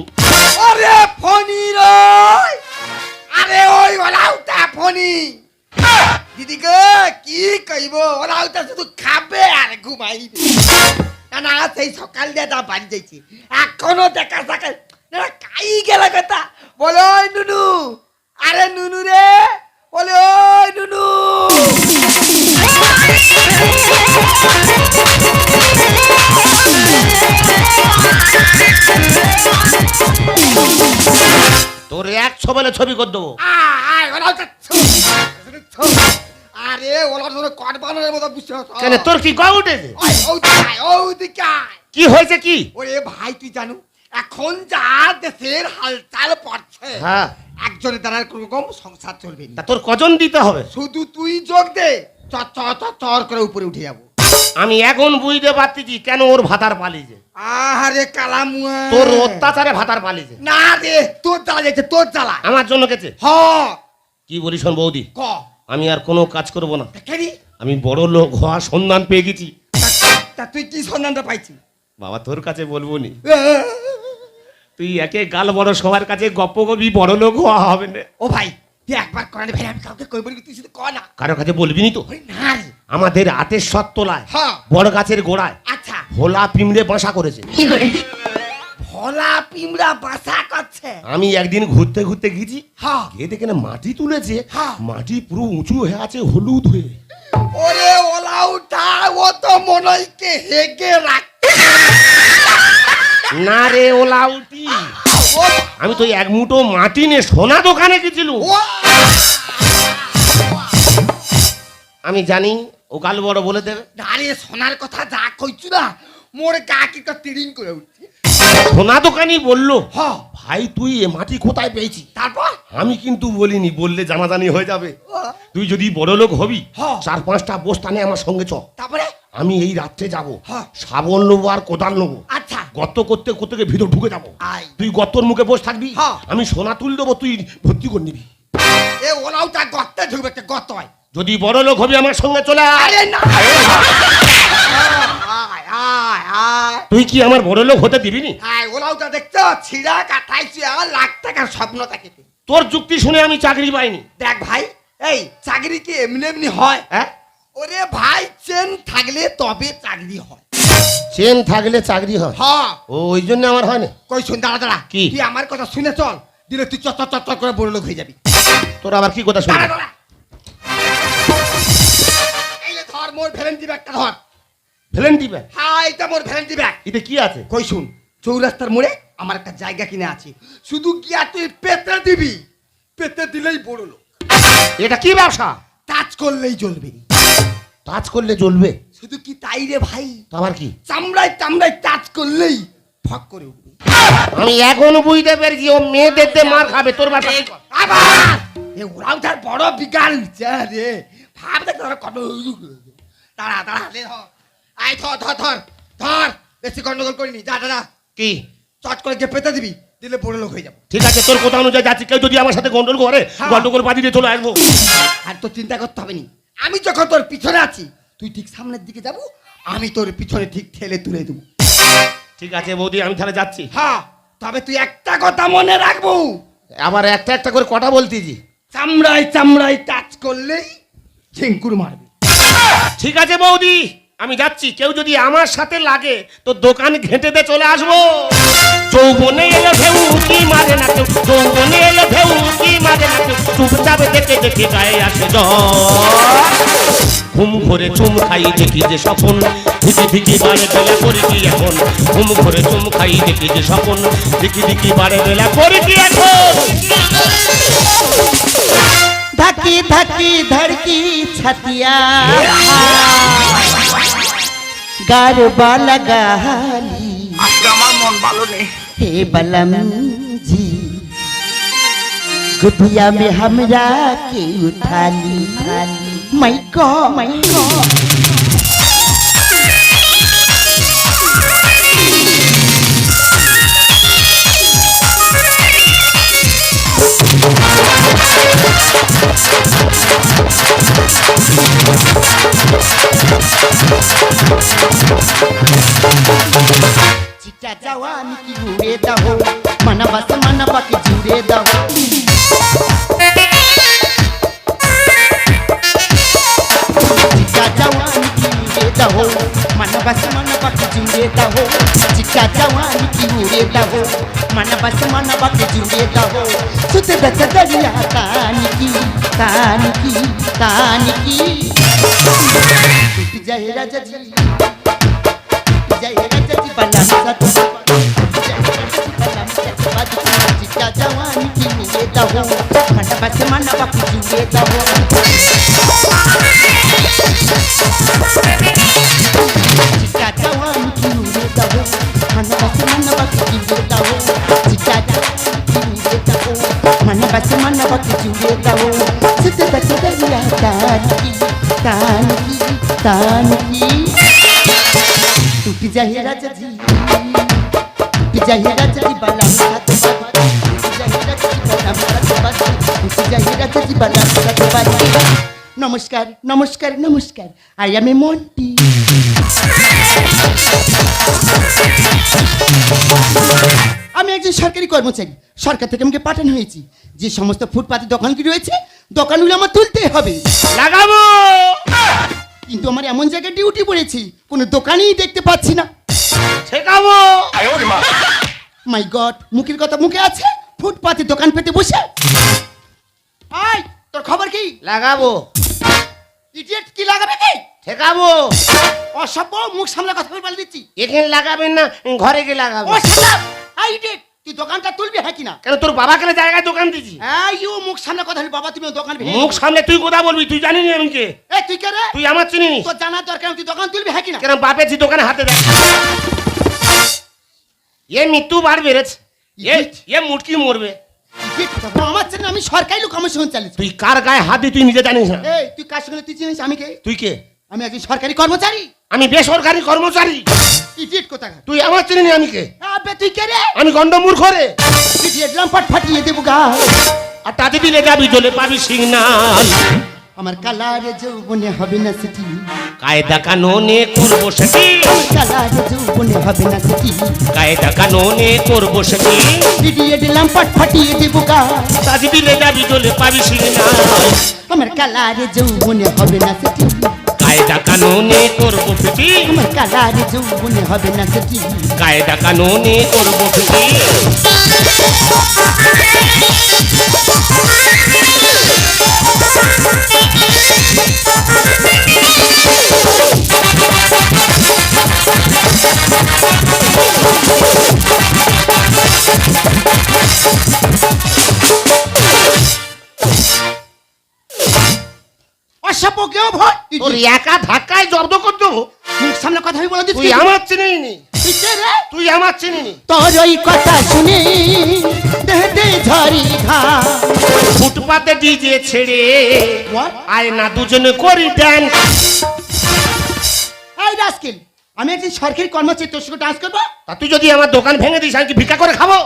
আরে ফনি রে আরে ওই ওলাউটা ফনি দিদি গো কি কইব ওলাউটা শুধু খাবে আর ঘুমাইবে না সেই সকাল দিয়ে দা বাড়ি যাইছি এখনো দেখা থাকে না কাই গেল কথা বলো ওই নুনু আরে নুনু রে বলে ওই নুনু তোর 100 বলে ছবি করে দেবো আরে ওলা তোর কট বানানোর মতো বিশ্বাস কেন তোর কি গা উঠেছে কি হয়েছে কি ওরে ভাই তুই জানো এখন যা দেশের হালচাল পড়ছে হ্যাঁ একজনের দ্বারা কোনো রকম সংসার চলবে না তা তোর কজন দিতে হবে শুধু তুই যোগ দে চর করে উপরে উঠে যাবো আমি এখন বুঝতে পারতেছি কেন ওর ভাতার পালিয়েছে আরে কালামুয়া তোর অত্যাচারে ভাতার পালিয়েছে না রে তোর জ্বালা যাচ্ছে তোর জ্বালা আমার জন্য গেছে হ কি বলিস শোন বৌদি ক আমি আর কোনো কাজ করব না কেনি আমি বড় লোক হওয়ার সন্ধান পেয়ে গেছি তা তুই কি সন্ধানটা পাইছিস বাবা তোর কাছে বলবো নি তুই একে গাল বড় সবার কাছে গপ্প কবি বড় লোক হওয়া হবে না ও ভাই তুই একবার করালে ভাই আমি কাউকে কই বলি তুই শুধু ক না কারো কাছে বলবি নি তো না রে আমাদের হাতের তলায় হ্যাঁ বড় গাছের গোড়ায় আচ্ছা ভোলা পিমড়ে বাসা করেছে ভোলা পিমড়া বাসা করছে আমি একদিন ঘুরতে ঘুরতে গেছি হ্যাঁ গিয়ে দেখে না মাটি তুলেছে হ্যাঁ। মাটি পুরো উঁচু হয়ে আছে হলুদ হয়ে ওরে ওলা উঠা ও তো মনইকে হেগে রাখ না রে ওলা উঠি আমি তো এক মুঠো মাটি নিয়ে সোনা দোকানে গেছিলুম আমি জানি ও কাল বড় বলে দেবে আরে সোনার কথা যা কইছু না মোর গা কি তিরিং করে উঠছে সোনা দোকানি বললো হ্যাঁ ভাই তুই এ মাটি কোথায় পেয়েছি তারপর আমি কিন্তু বলিনি বললে জানাজানি হয়ে যাবে তুই যদি বড় লোক হবি হ্যাঁ। 4-5টা বস্তানে আমার সঙ্গে চ তারপরে আমি এই রাত্রে যাব হ্যাঁ। শাবল নেবো আর কোদাল নেবো আচ্ছা গর্ত করতে করতে ভিতর ঢুকে যাবো আয়। তুই গর্তর মুখে বসে থাকবি হ্যাঁ। আমি সোনা তুল দেবো তুই ভর্তি করে নিবি এ ওলা উঠা গর্তে ঢুকবে একটা গর্ত হয় যদি বড় লোক হবি আমার সঙ্গে চলে আয় আরে না আয় আয় আয় তুই কি আমার বড় লোক হতে দিবি নি আয় ওলা উঠা দেখছো ছিড়া কাটাইছে আর লাখ টাকার স্বপ্ন থাকে তোর যুক্তি শুনে আমি চাকরি পাইনি দেখ ভাই এই চাকরি কি এমনি এমনি হয় হ্যাঁ ওরে ভাই চেন থাকলে তবে চাকরি হয় চেন থাকলে চাকরি হয় হ্যাঁ ওই জন্য আমার হয় না কই শুন দাঁড়া দাঁড়া কি? তুই আমার কথা শুনে চল দিলে তুই চট চট চট করে বড় লোক হয়ে যাবি তোর আবার কি কথা শুনবি দাঁড়া দাঁড়া এই যে ধর মোর ভ্যালেন্টি ব্যাগটা ধর ফেলেন দিবে হ্যাঁ এটা মোর ভ্যালেন্টি ব্যাগ এতে কি আছে কই শুন চৌরাস্তার মোড়ে আমার একটা জায়গা কিনে আছে শুধু গিয়া তুই পেতে দিবি পেতে দিলেই বড় লোক এটা কি ব্যবসা টাচ করলেই চলবে টাচ করলে জ্বলবে শুধু কি তাই রে ভাই তো আবার কি চামড়ায় চামড়ায় টাচ করলেই ফক করে উঠবে আমি এখন বুঝতে পেরেছি ও মেয়েদের দিয়ে মার খাবে তোর বাসা আবার এ ওরাও তার বড় বিজ্ঞান রে ভাব দেখ ধর কত দাঁড়া দাঁড়া লে ধর আয় ধর ধর ধর ধর বেশি গন্ডগোল করিনি যা দাদা কি চট করে গিয়ে পেতে দিবি দিলে বড় লোক হয়ে যাবো। ঠিক আছে, তোর কথা অনুযায়ী যাচ্ছি। কেউ যদি আমার সাথে গন্ডল করে, হ্যাঁ। গন্ডগোল বাজিয়ে চলে আসবো। আর তো চিন্তা করতে হবে না, আমি যখন তোর পিছনে আছি তুই ঠিক সামনের দিকে যাবো, আমি তোর পিছনে ঠিক ঠেলে তুলে দেবো। ঠিক আছে বৌদি, আমি তাহলে যাচ্ছি। হ্যাঁ, তবে তুই একটা কথা মনে রাখবো, আবার একটা একটা করে কটা বলতেছি। চামড়ায় চামড়ায় টাচ করলেই ঝিঙ্কুর মারবি। ঠিক আছে বৌদি, আমি যাচ্ছি। কেউ যদি আমার সাথে লাগে তো দোকান ঘেঁটে দিয়ে চলে আসবো। যৌবনে এলো ঢেউ কি মারে না কেউ, যৌবনে এলো ঢেউ কি মারে না কেউ, চুপচাপ দেখে দেখে গায়ে আসে জল। ঘুম ঘরে চুম খাই দেখি যে স্বপন, দিকি দিকি বারে বেলা করি কি এখন। ঘুম ঘরে চুম খাই দেখি যে স্বপন, দিকি দিকি বারে বেলা করি কি এখন। धकी धकी धड़की छतिया गरबा लगाली। আজকে আমার মন भालो नहीं। हे बलम जी गुदिया में हमरा के उठाली, मैं को चिट्टा जवानी की उड़े दहो, मन बस की जुड़े दहो। चिट्टा जवानी की उड़े दहो, मन बस की जुड़े दहो। चिट्टा जवानी की उड़े दहो, मन बस की जुड़े दहो। सुत दच दरिया तान की टूट जाए राजा जी, जय राजा जी बलम सत, चिट्टा जवानी की उड़े दहो, मन बस की जुड़े दहो। चिट्टा जवानी की उड़े दहो, मन बस की जुड़े दहो। चिट्टा जवानी की उड़े दहो, मन बस की जुड़े दहो। सुत दच दरिया तान की टूट जाए राजा जी, टूट जाए राजा जी बलम सत, टूट जाए राजा जी बलम सत, टूट जाए राजा जी बलम सत। नमस्कार नमस्कार नमस्कार, आई एम ए मोंटी। আমি একজন সরকারি কর্মচারী, সরকার থেকে আমাকে পাঠানো হয়েছে যে সমস্ত ফুটপাতে দোকানগুলি রয়েছে দোকানগুলো আমার তুলতে হবে। লাগাবো, কিন্তু আমার এমন জায়গায় ডিউটি পড়েছে কোনো দোকানেই দেখতে পাচ্ছি না। ঠেকাবো। মাই গড, মুখের কথা মুখে আছে, ফুটপাতে দোকান পেতে বসে। আই তোর খবর কি? লাগাবো। ইডিয়েট, কি লাগাবে কি? ঠেকাবো। অসভ্য, মুখ সামনে কথা বলে দিচ্ছি। এখানে লাগাবেন না, ঘরে গিয়ে লাগাবো। ও শালা, আই ইডিয়েট, তুই দোকানটা তুলবি হ্যাঁ কিনা? কেন তোর বাবা কেন জায়গায় দোকান দিছি? এই ইউ মুখ সামনে কথা বলি, বাবা তুমি দোকান ভেঙে মুখ সামনে তুই কথা বলবি, তুই জানিস আমি কে? এই তুই কে রে? তুই আমার চিনিস? তোর জানা দরকার, তুই দোকান তুলবি হ্যাঁ কিনা? কেন বাপের জি দোকানে হাতে দেখ। এ মৃত্যু বার বেড়েছে, এ মুটকি মরবে। ইডিয়েট, আমার ছেলে, আমি সরকারি লোক, আমার সঙ্গে চালিয়েছি। তুই কার গায়ে হাত দিয়ে তুই নিজে জানিস না? এই তুই কার সঙ্গে তুই চিনিস আমি কে? তুই কে? আমি একজন সরকারি কর্মচারী। আমি বেসরকারি কর্মচারী। ইডিয়েট কোথাকার। তুই আমার চিনি আমি কে? আবে তুই কে রে? আমি গন্ড মূর্খ রে। ইডিয়েট, লাম্পাট ফাটিয়ে দেবো গা। আর তাতে দিলে যাবি চলে পাবি সিগনাল। আমার কালারে যৌবনে হবে না সেটি, কায়দা কানুনে করবো সেটি, কালারে যৌবনে হবে না সেটি। কায়দা কানুনে করবো সেটি, ইডিয়েট, লাম্পাট ফাটিয়ে দেবো গা। তাতে দিলে যাবি চলে পাবি সিগনাল। আমার কালারে যৌবনে হবে না সেটি, কায়দা কানুনে করবো ফিটি, আমার কালারে যৌবনে হবে না সেটি। কায়দা কানুনে করবো ফিটি। অসভ্য কেউ ভয়। তোর একা ধাক্কায় জব্দ করতো। মুখ সামনে কথা বলে দিচ্ছি। তুই আমার চিনিনি, তুই কে রে? তুই আমার চিনিনি। তোর ওই কথা শুনে দেহতে ঝরি ঘা। ফুটপাতে ডিজে ছেড়ে What? আয় না দুজনে করি ড্যান্স। এই রাস্কেল, আমি একজন সরকারি কর্মচারী, তোর সঙ্গে ডান্স করবো? তা তুই যদি আমার দোকান ভেঙে দিস আমি কি ভিক্ষা করে খাবো?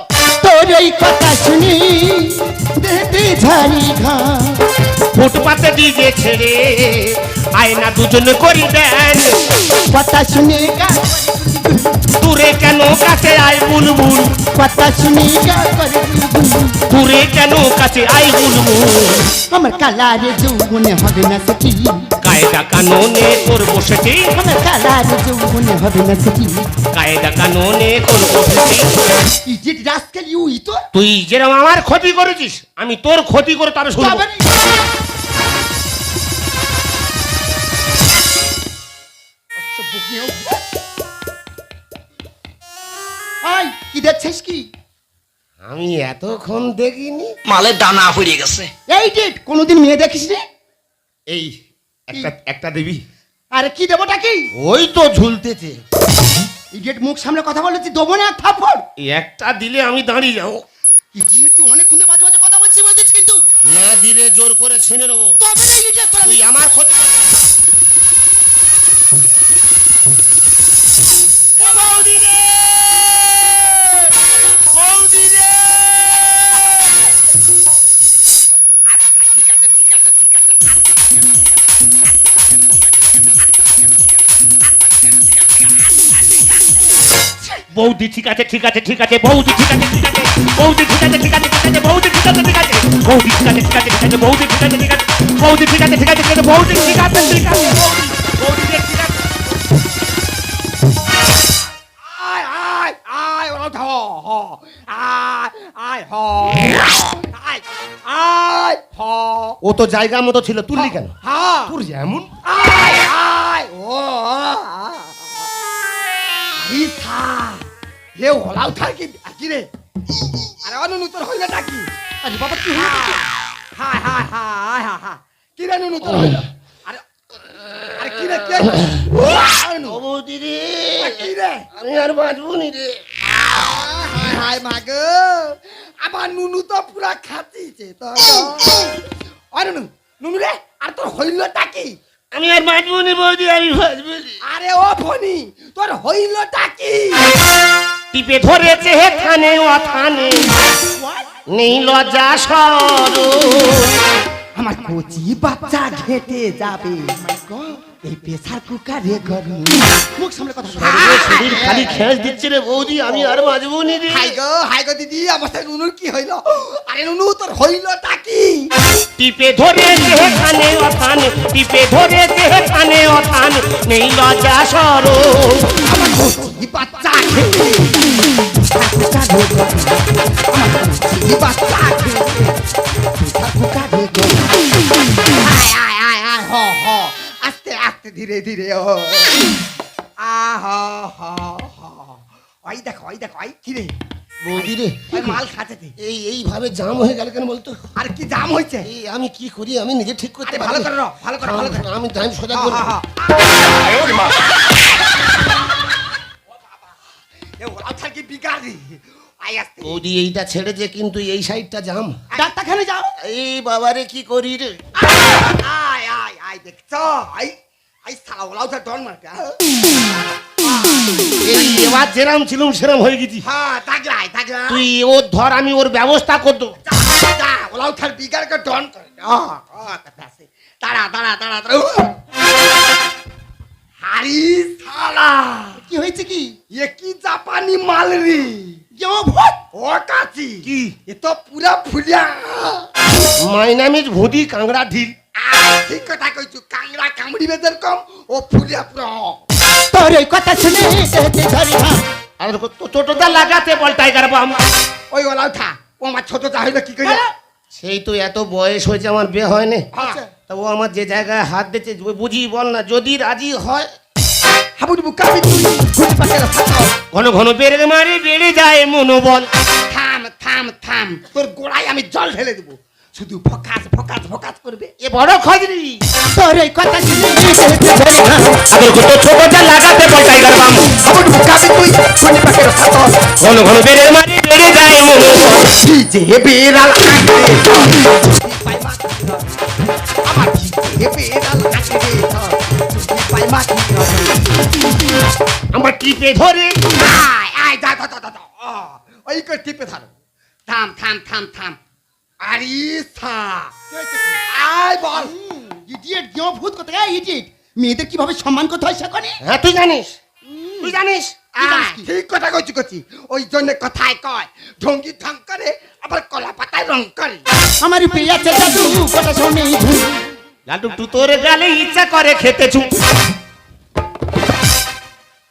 তোর এই কথা শুনি দেহতে ঝাড়ি ঘা, ফুটপাতে ডিজে ছেড়ে আয়না দুজন করি দেন, কথা শুনে গা দূরে কেন কাছে আয় বুলবুল, কথা শুনে গা করে বুলবুল। দূরে কেন কাছে আয় বুলবুল, আমার কালারে যৌবনে হবে না সেটি, কায়দা কানুনে করবো সেটি, আমার কালারে যৌবনে হবে না সেটি। কায়দা কানুনে করবো সেটি। ইডিয়েট রাস্কেল ইউ ই তো তুই যেরকম আমার ক্ষতি করেছিস আমি তোর ক্ষতি করে তবে শুনবো। যাবে না। আই কি দেখছিস কি? আমি এতক্ষণ দেখিনি। মালের দানা হয়ে গেছে। এই ডেট কোনোদিন মেয়ে দেখিস নি? এই একটা দেবী। আরে কি দেবটা কি? ওই তো ঝুলতেছে। ইডিয়েট মুখ সামনে কথা বলেছি, দেবো না থাপ্পড়। এই একটা দিলে আমি দাঁড়িয়ে যাবো। ইডিয়েট তুই অনেকক্ষণ ধরে বাজে বাজে কথা বলছিস বলছিস কিন্তু না দিলে জোর করে ছিনে নেবো। তবে না ইডিয়েট তোরা তুই আমার ক্ষতি বৌদি রে, বৌদি রে। আচ্ছা ঠিক আছে ঠিক আছে ঠিক আছে। বৌদি ঠিক আছে ঠিক আছে ঠিক আছে, বৌদি ঠিক আছে ঠিক আছে, বৌদি ঠিক আছে ঠিক আছে ঠিক আছে, বৌদি ঠিক আছে ঠিক আছে, বৌদি ঠিক আছে ঠিক আছে ঠিক আছে, বৌদি ঠিক আছে ঠিক আছে, বৌদি ঠিক আছে ঠিক আছে ঠিক আছে, বৌদি ঠিক আছে ঠিক আছে, বৌদি ঠিক আছে। আয় আয় আয় ওরা ধ হ আয় আয় হ আয় আয় হ ও তো জায়গা মতো ছিল, তুললি কেন? হ্যাঁ তোর যেমন আয় আয় ও ইথা হে হলাও থাকি কি রে? আরে অনু তোর হইলো নাকি? আরে বাবা কি হইলো? হায় হায় হায় হায় হায় কি রে অনু তোর হইলো? আরে আরে কি রে কে? অনু বৌদি রে, কি রে? আমি আর বাঁচবো নি রে। হায় হায় মা গো, আমার নুনু তো পুরা খাতিছে তো। আরে নুনু নুনু রে, আর তোর হইলোটা কি? আমি আর বাঁচবো নি বৌদি, আমি বাঁচবো নি। আরে ও ফনি তোর হইলোটা কি? টিপে ধরেছে হে থানে ও থানে, নেই লজ্জা সরম। আমার কচি বাচ্চা ঘেটে যাবে এই প্রেসার কুকারে গরম। মুখ সামনে কথা বল। শরীর খালি খেঁচ দিচ্ছে রে বৌদি, আমি আর বাঁচবো নি রে। হাই গো দিদি, আমার সাথে নুনুর কি হইলো? আরে নুনু তোর হইলোটা কি? টিপে ধরেছে হে থানে ও থানে, টিপে ধরেছে হে থানে ও থানে, নেই লজ্জা সরম। আমার কচি বাচ্চা ঘেটে প্রেসার কুকারে গরম। আমার কচি বাচ্চা ঘেটে প্রেসার কুকারে গরম। আয় আয় আয় আয় হ হ আস্তে আস্তে ধীরে ধীরে ও আহ হ হ ওই দেখো ওই কি রে? বৌদি রে, ওই মাল খাচ্ছে। এইভাবে জাম হয়ে গেল কেন বলতো? আর কি জাম হয়েছে? এই আমি কি করি, আমি নিজে ঠিক করতে আরে পারি ভালো না। করে নাও, ভালো করে ভালো করে। আমি টাইম সোজা হ্যাঁ, করবো। হ্যাঁ, এ ওরা থাকি বিকারি আই আসতে। বৌদি এইটা ছেড়েছে কিন্তু এই সাইডটা জাম। ডাক্তারখানে যাও। এই বাবারে কি করি রে? আয় আয় আয় দেখছো আই আই সালা ওলাও তো ডন মারকা। এই এবার যেরাম ছিলাম সেরাম হয়ে গেছি। হ্যাঁ তাগলাই তুই ওর ধর, আমি ওর ব্যবস্থা করতো। যা ওলাও থার বিকার কে ডন করে। তাড়া তাড়া তাড়া তাড়া। হারি সালা কি হয়েছে কি? এ কি জাপানি মাল রে? কেউ ভূত ও কাচি কি? এ তো পুরা ফুলিয়া। মাই নাম ইজ ভুদি কাংড়া ঢিল। ঠিক কথা কইছু, কাংড়া কামড়িবে যেরকম ও ফুলিয়া পুরা। তোর ওই কথা শুনে আর ছোটটা লাগাতে বল টাইগার বাম। ওই ওলাও থা ও আমার ছোট যা হইলো কি কইলা? সেই তো এত বয়স হয়েছে, আমার বিয়ে হয়নি। আচ্ছা তা ও আমার যে জায়গায় হাত দিচ্ছে বুঝি বল না, যদি রাজি হয়। হাবুডু বুকাবি তুই ঘুরে পাশে ফাটাও। ঘন ঘন বেড়ে মারে বেড়ে যায় মনোবল। থাম থাম থাম, তোর গোড়ায় আমি জল ঢেলে দেব, শুধু ফকাস ফকাস ফকাস করবে। এ বড় খজরি। তোর ওই কথা শুনে আগে কত ছোটটা লাগাতে বল টাইগার বাম। হাবুডু বুকাবি তুই ঘুরে পাশে ফাটাও। ঘন ঘন বেড়ে মারে বেড়ে যায় মনোবল। ডিজে বেড়াল আঁকড়ে পাই মাটি আমার ডিজে বেড়াল আঁকড়ে পাই মাটি টিপে ধরে আয় আয় যা যা যা যা ওই করে টিপে ধরো থাম থাম থাম থাম আরে সা আয় বল ইডিয়েট গেও ভূত কোথায় ইডিয়েট মেয়েদের কিভাবে সম্মান করতে হয় সেখানে হ্যাঁ তুই জানিস তুই জানিস আয়, ঠিক কথা কইছি কইছি ওই জন্য কথায় কয় ঢঙ্গি ঢং করে আবার কলা পাতায় রং করে আমার প্রিয়া জাদু কথা শুনে লাটু তু তোর গালে ইচ্ছা করে খেতে চুপ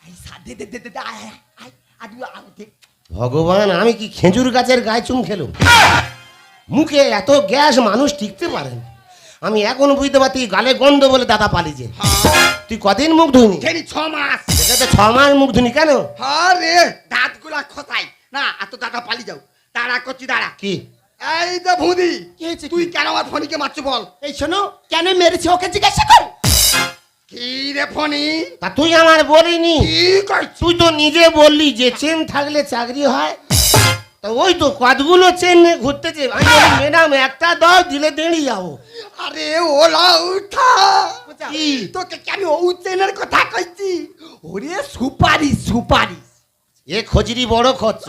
আই সা দে দে দে দে আয় আয় আদু আউ দে ভগবান আমি কি খেজুর গাছের গায়ে চুম খেলুম মুখে এত গ্যাস মানুষ টিকতে পারেন আমি এখন বুঝতে পারছি গালে গন্ধ বলে দাদা পালিছে তুই কদিন মুখ ধুইনি ফেরি 6 মাস এটাতে 6 মাস মুখ ধুনি কেন আরে দাঁতগুলা খোঁচাই না এত দাদা পালি যাও দাঁড়া করছি দাঁড়া কি এই যে ভুদি কি হয়েছে তুই কেন আমার ফোনিকে মারছো বল এই শোনো কেন মেরেছে ওকে জিজ্ঞাসা কর কি রে ফোনি তা তুই আমার বলিনি কি কইছিস তুই তো নিজে বললি যে চেন থাকলে চাকরি হয় তা ওই তো কতগুলো চেন নিয়ে ঘুরতেছে আমি বলি ম্যাডাম একটা দাও দিলে দেড়ি যাবো আরে ওলা উঠা কি? তোকে কি আমি ওউচেনের কথা কইছি ওরে সুপারি সুপারি এ খজরি বড় খরচ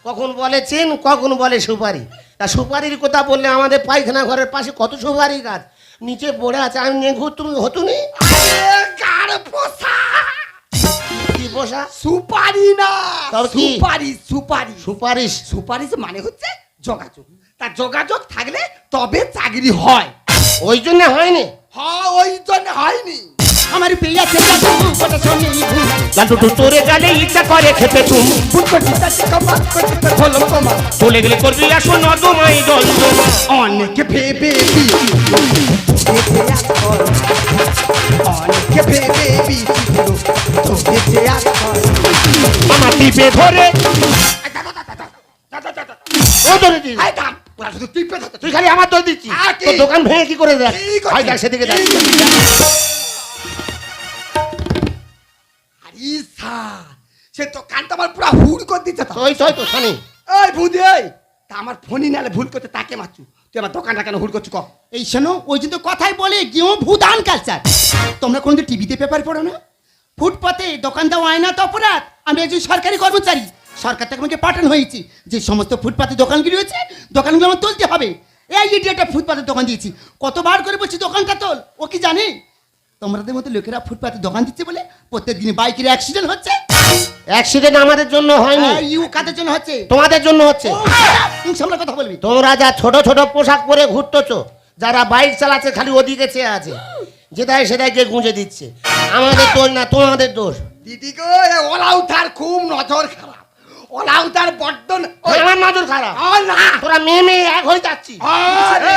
কখন বলে চেন কখন বলে সুপারি তা সুপারির কথা বললে আমাদের পায়খানা ঘরের পাশে কত সুপারি গাছ নিচে পড়ে আছে আমি নিয়ে ঘুর তুমি হতুনি আরে গাড় পোষা কি বসা সুপারি না তাও কি? সুপারি সুপারি সুপারিশ সুপারিশ মানে হচ্ছে যোগাযোগ তা যোগাযোগ থাকলে তবে চাকরি হয় ওই জন্য হয়নি হ্যাঁ ওই জন্য হয়নি আমার প্রিয়া জাদু কথা শুনে লাটু তু তোর গালে ইচ্ছা করে খেতে চুম ফুট করছি তাতে কমাত করছি তার হলো কমা চলে গেলে করবি আসো নদমাই জল অনেক ভেবে অনেক ভেবে তোকে যে আমার টিপে ধরে ও ধরে দিস ওরা শুধু টিপে ধরতে তুই খালি আমার দোষ দিচ্ছিস আর কি? তোর দোকান ভেঙে কি করে দেখ কি করছিস? ভাই দেখ সেদিকে দেখ আরে স্যার সে তো কানটা আমার পুরো হুড় করে দিচ্ছে তো তুই তো শানি এই বুঝি এই তা আমার ফোনই নালে ভুল করতে তাকে মারছু তুই আমার দোকানটা কেন হুড় করছু ক এই শোনো ওই জন্য কথাই বলে গেও ভূতান কালচার তোমরা কোনদিন টিভিতে পেপার পড়ো না ফুটপাতে দোকান দেওয়া হয় না তো অপরাধ আমি একজন সরকারি কর্মচারী সরকার থেকে আমাকে পাঠানো হয়েছে যে সমস্ত ফুটপাতে দোকানগুলি হয়েছে দোকানগুলো আমার তুলতে হবে এই ইডিয়েটটা ফুটপাতে দোকান দিয়েছি কতবার করে বলছি দোকানটা তোল ও কি জানে তোমাদের মতো লোকেরা ফুটপাতে দোকান দিচ্ছে বলে প্রত্যেক দিন বাইকের অ্যাক্সিডেন্ট হচ্ছে অ্যাক্সিডেন্ট আমাদের জন্য হয়নি ইউ কাদের জন্য হচ্ছে তোমাদের জন্য হচ্ছে সামনে কথা বলবি তোমরা যা ছোট ছোট পোশাক পরে ঘুরতেছো যারা বাইক চালাচ্ছে খালি ওদিকে চেয়ে আছে যেটাই সেটাই গিয়ে গুঁজে দিচ্ছে আমাদের দোষ না তোমাদের দোষ দিদি গো ওলা উঠার খুব নজর খারাপ ওলা উঠার বড্ড আমার নজর খারাপ না তোরা মেয়ে মেয়ে এক হয়ে যাচ্ছি আরে,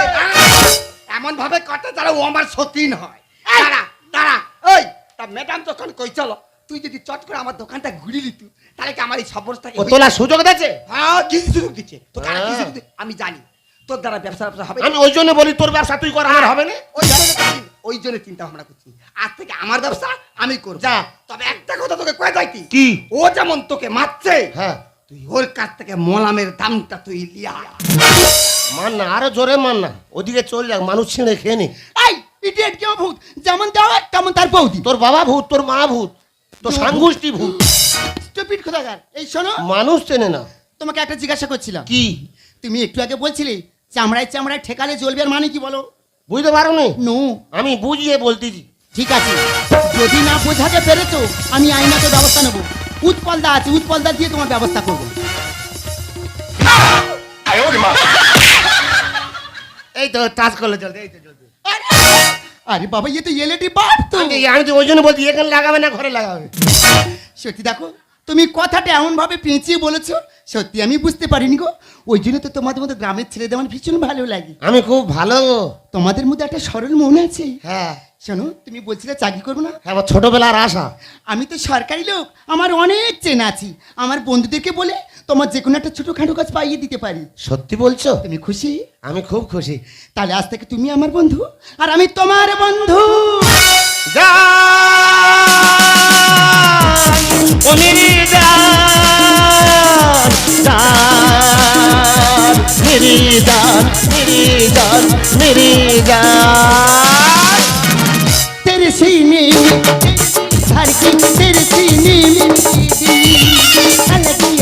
এমন ভাবে কথা যারা ও আমার সতীন হয় দাঁড়া দাঁড়া ওই তা ম্যাডাম যখন কই চলো তুই যদি চট করে আমার দোকানটা ঘুরি লিতু তাহলে কি আমার এই সবরটাকে ও তোলা সুযোগ দিচ্ছে হ্যাঁ কি সুযোগ দিচ্ছে তো তারা কি সুযোগ দিচ্ছে? আমি জানি তোর দ্বারা ব্যবসা হবে আমি ওই জন্য বলি তোর ব্যবসা তুই কর আমার হবে না ওই জন্য চিন্তা ভাবনা করছি আজ থেকে আমার ব্যবসা আমি করব যা। তবে একটা কথা তোকে কয়ে যাইতি কি? ও যেমন তোকে মারছে হ্যাঁ তুই ওর কাছ থেকে মোলামের দামটা তুই লিয়া মান না আরো জোরে মান না ওদিকে চল যাক মানুষ ছিঁড়ে খেয়ে নি এই ইডিয়েট কেউ ভূত যেমন দেওয়া তেমন তার বৌদি তোর বাবা ভূত তোর মা ভূত তোর সাংগুষ্টি ভূত স্টুপিড কোথাকার এই শোনো মানুষ চেনে না তোমাকে একটা জিজ্ঞাসা করছিলাম কি তুমি একটু আগে বলছিলে চামড়ায় চামড়ায় ঠেকালে জ্বলবে আর মানে কি বলো বুঝতে পারো নি নো আমি বুঝিয়ে বলতেছি ঠিক আছে যদি না বোঝাতে পেরেছো আমি আইনাতে ব্যবস্থা নেবো উৎপলদা আছে উৎপলদা দিয়ে তোমার ব্যবস্থা করবো এই তো টাচ করলে চলতে এই তো চলতে আরে বাবা ইয়ে তো এলইডি বাল্ব তো আমি তো ওই জন্য বলছি এখানে লাগাবে না ঘরে লাগাবে সত্যি দেখো তুমি কথাটা এমন ভাবে পেঁচিয়ে বলেছো সত্যি আমি বুঝতে পারিনি গো ওই জন্য তো তোমাদের মধ্যে গ্রামের ছেলেদের আমার ভীষণ ভালো লাগে আমি খুব ভালো গো। তোমাদের মধ্যে একটা সরল মন আছে হ্যাঁ শোনো তুমি বলছিলে চাকরি করবো না হ্যাঁ আমার ছোটবেলার আশা আমি তো সরকারি লোক আমার অনেক চেনা আছি আমার বন্ধুদেরকে বলে তোমার যে কোনো একটা ছোটখাটো কাজ পাইয়ে দিতে পারি সত্যি বলছো তুমি খুশি আমি খুব খুশি তাহলে আজ থেকে তুমি আমার বন্ধু আর আমি তোমার বন্ধু तेरे सीने धड़की तेरे सीने मेरी दीदी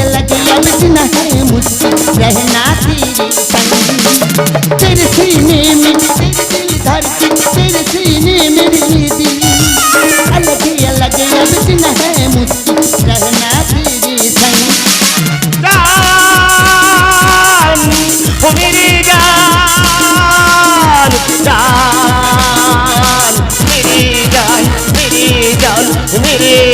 अलग अब बिना है मुझसे रहना तेरे संग तेरे सीने में तेरे दिल धड़की तेरे सीने मेरी दिल अलग अब बिना है मुझसे रहना तेरे संग जान ओ मेरी जान जान मेरी जान मेरी जान मेरी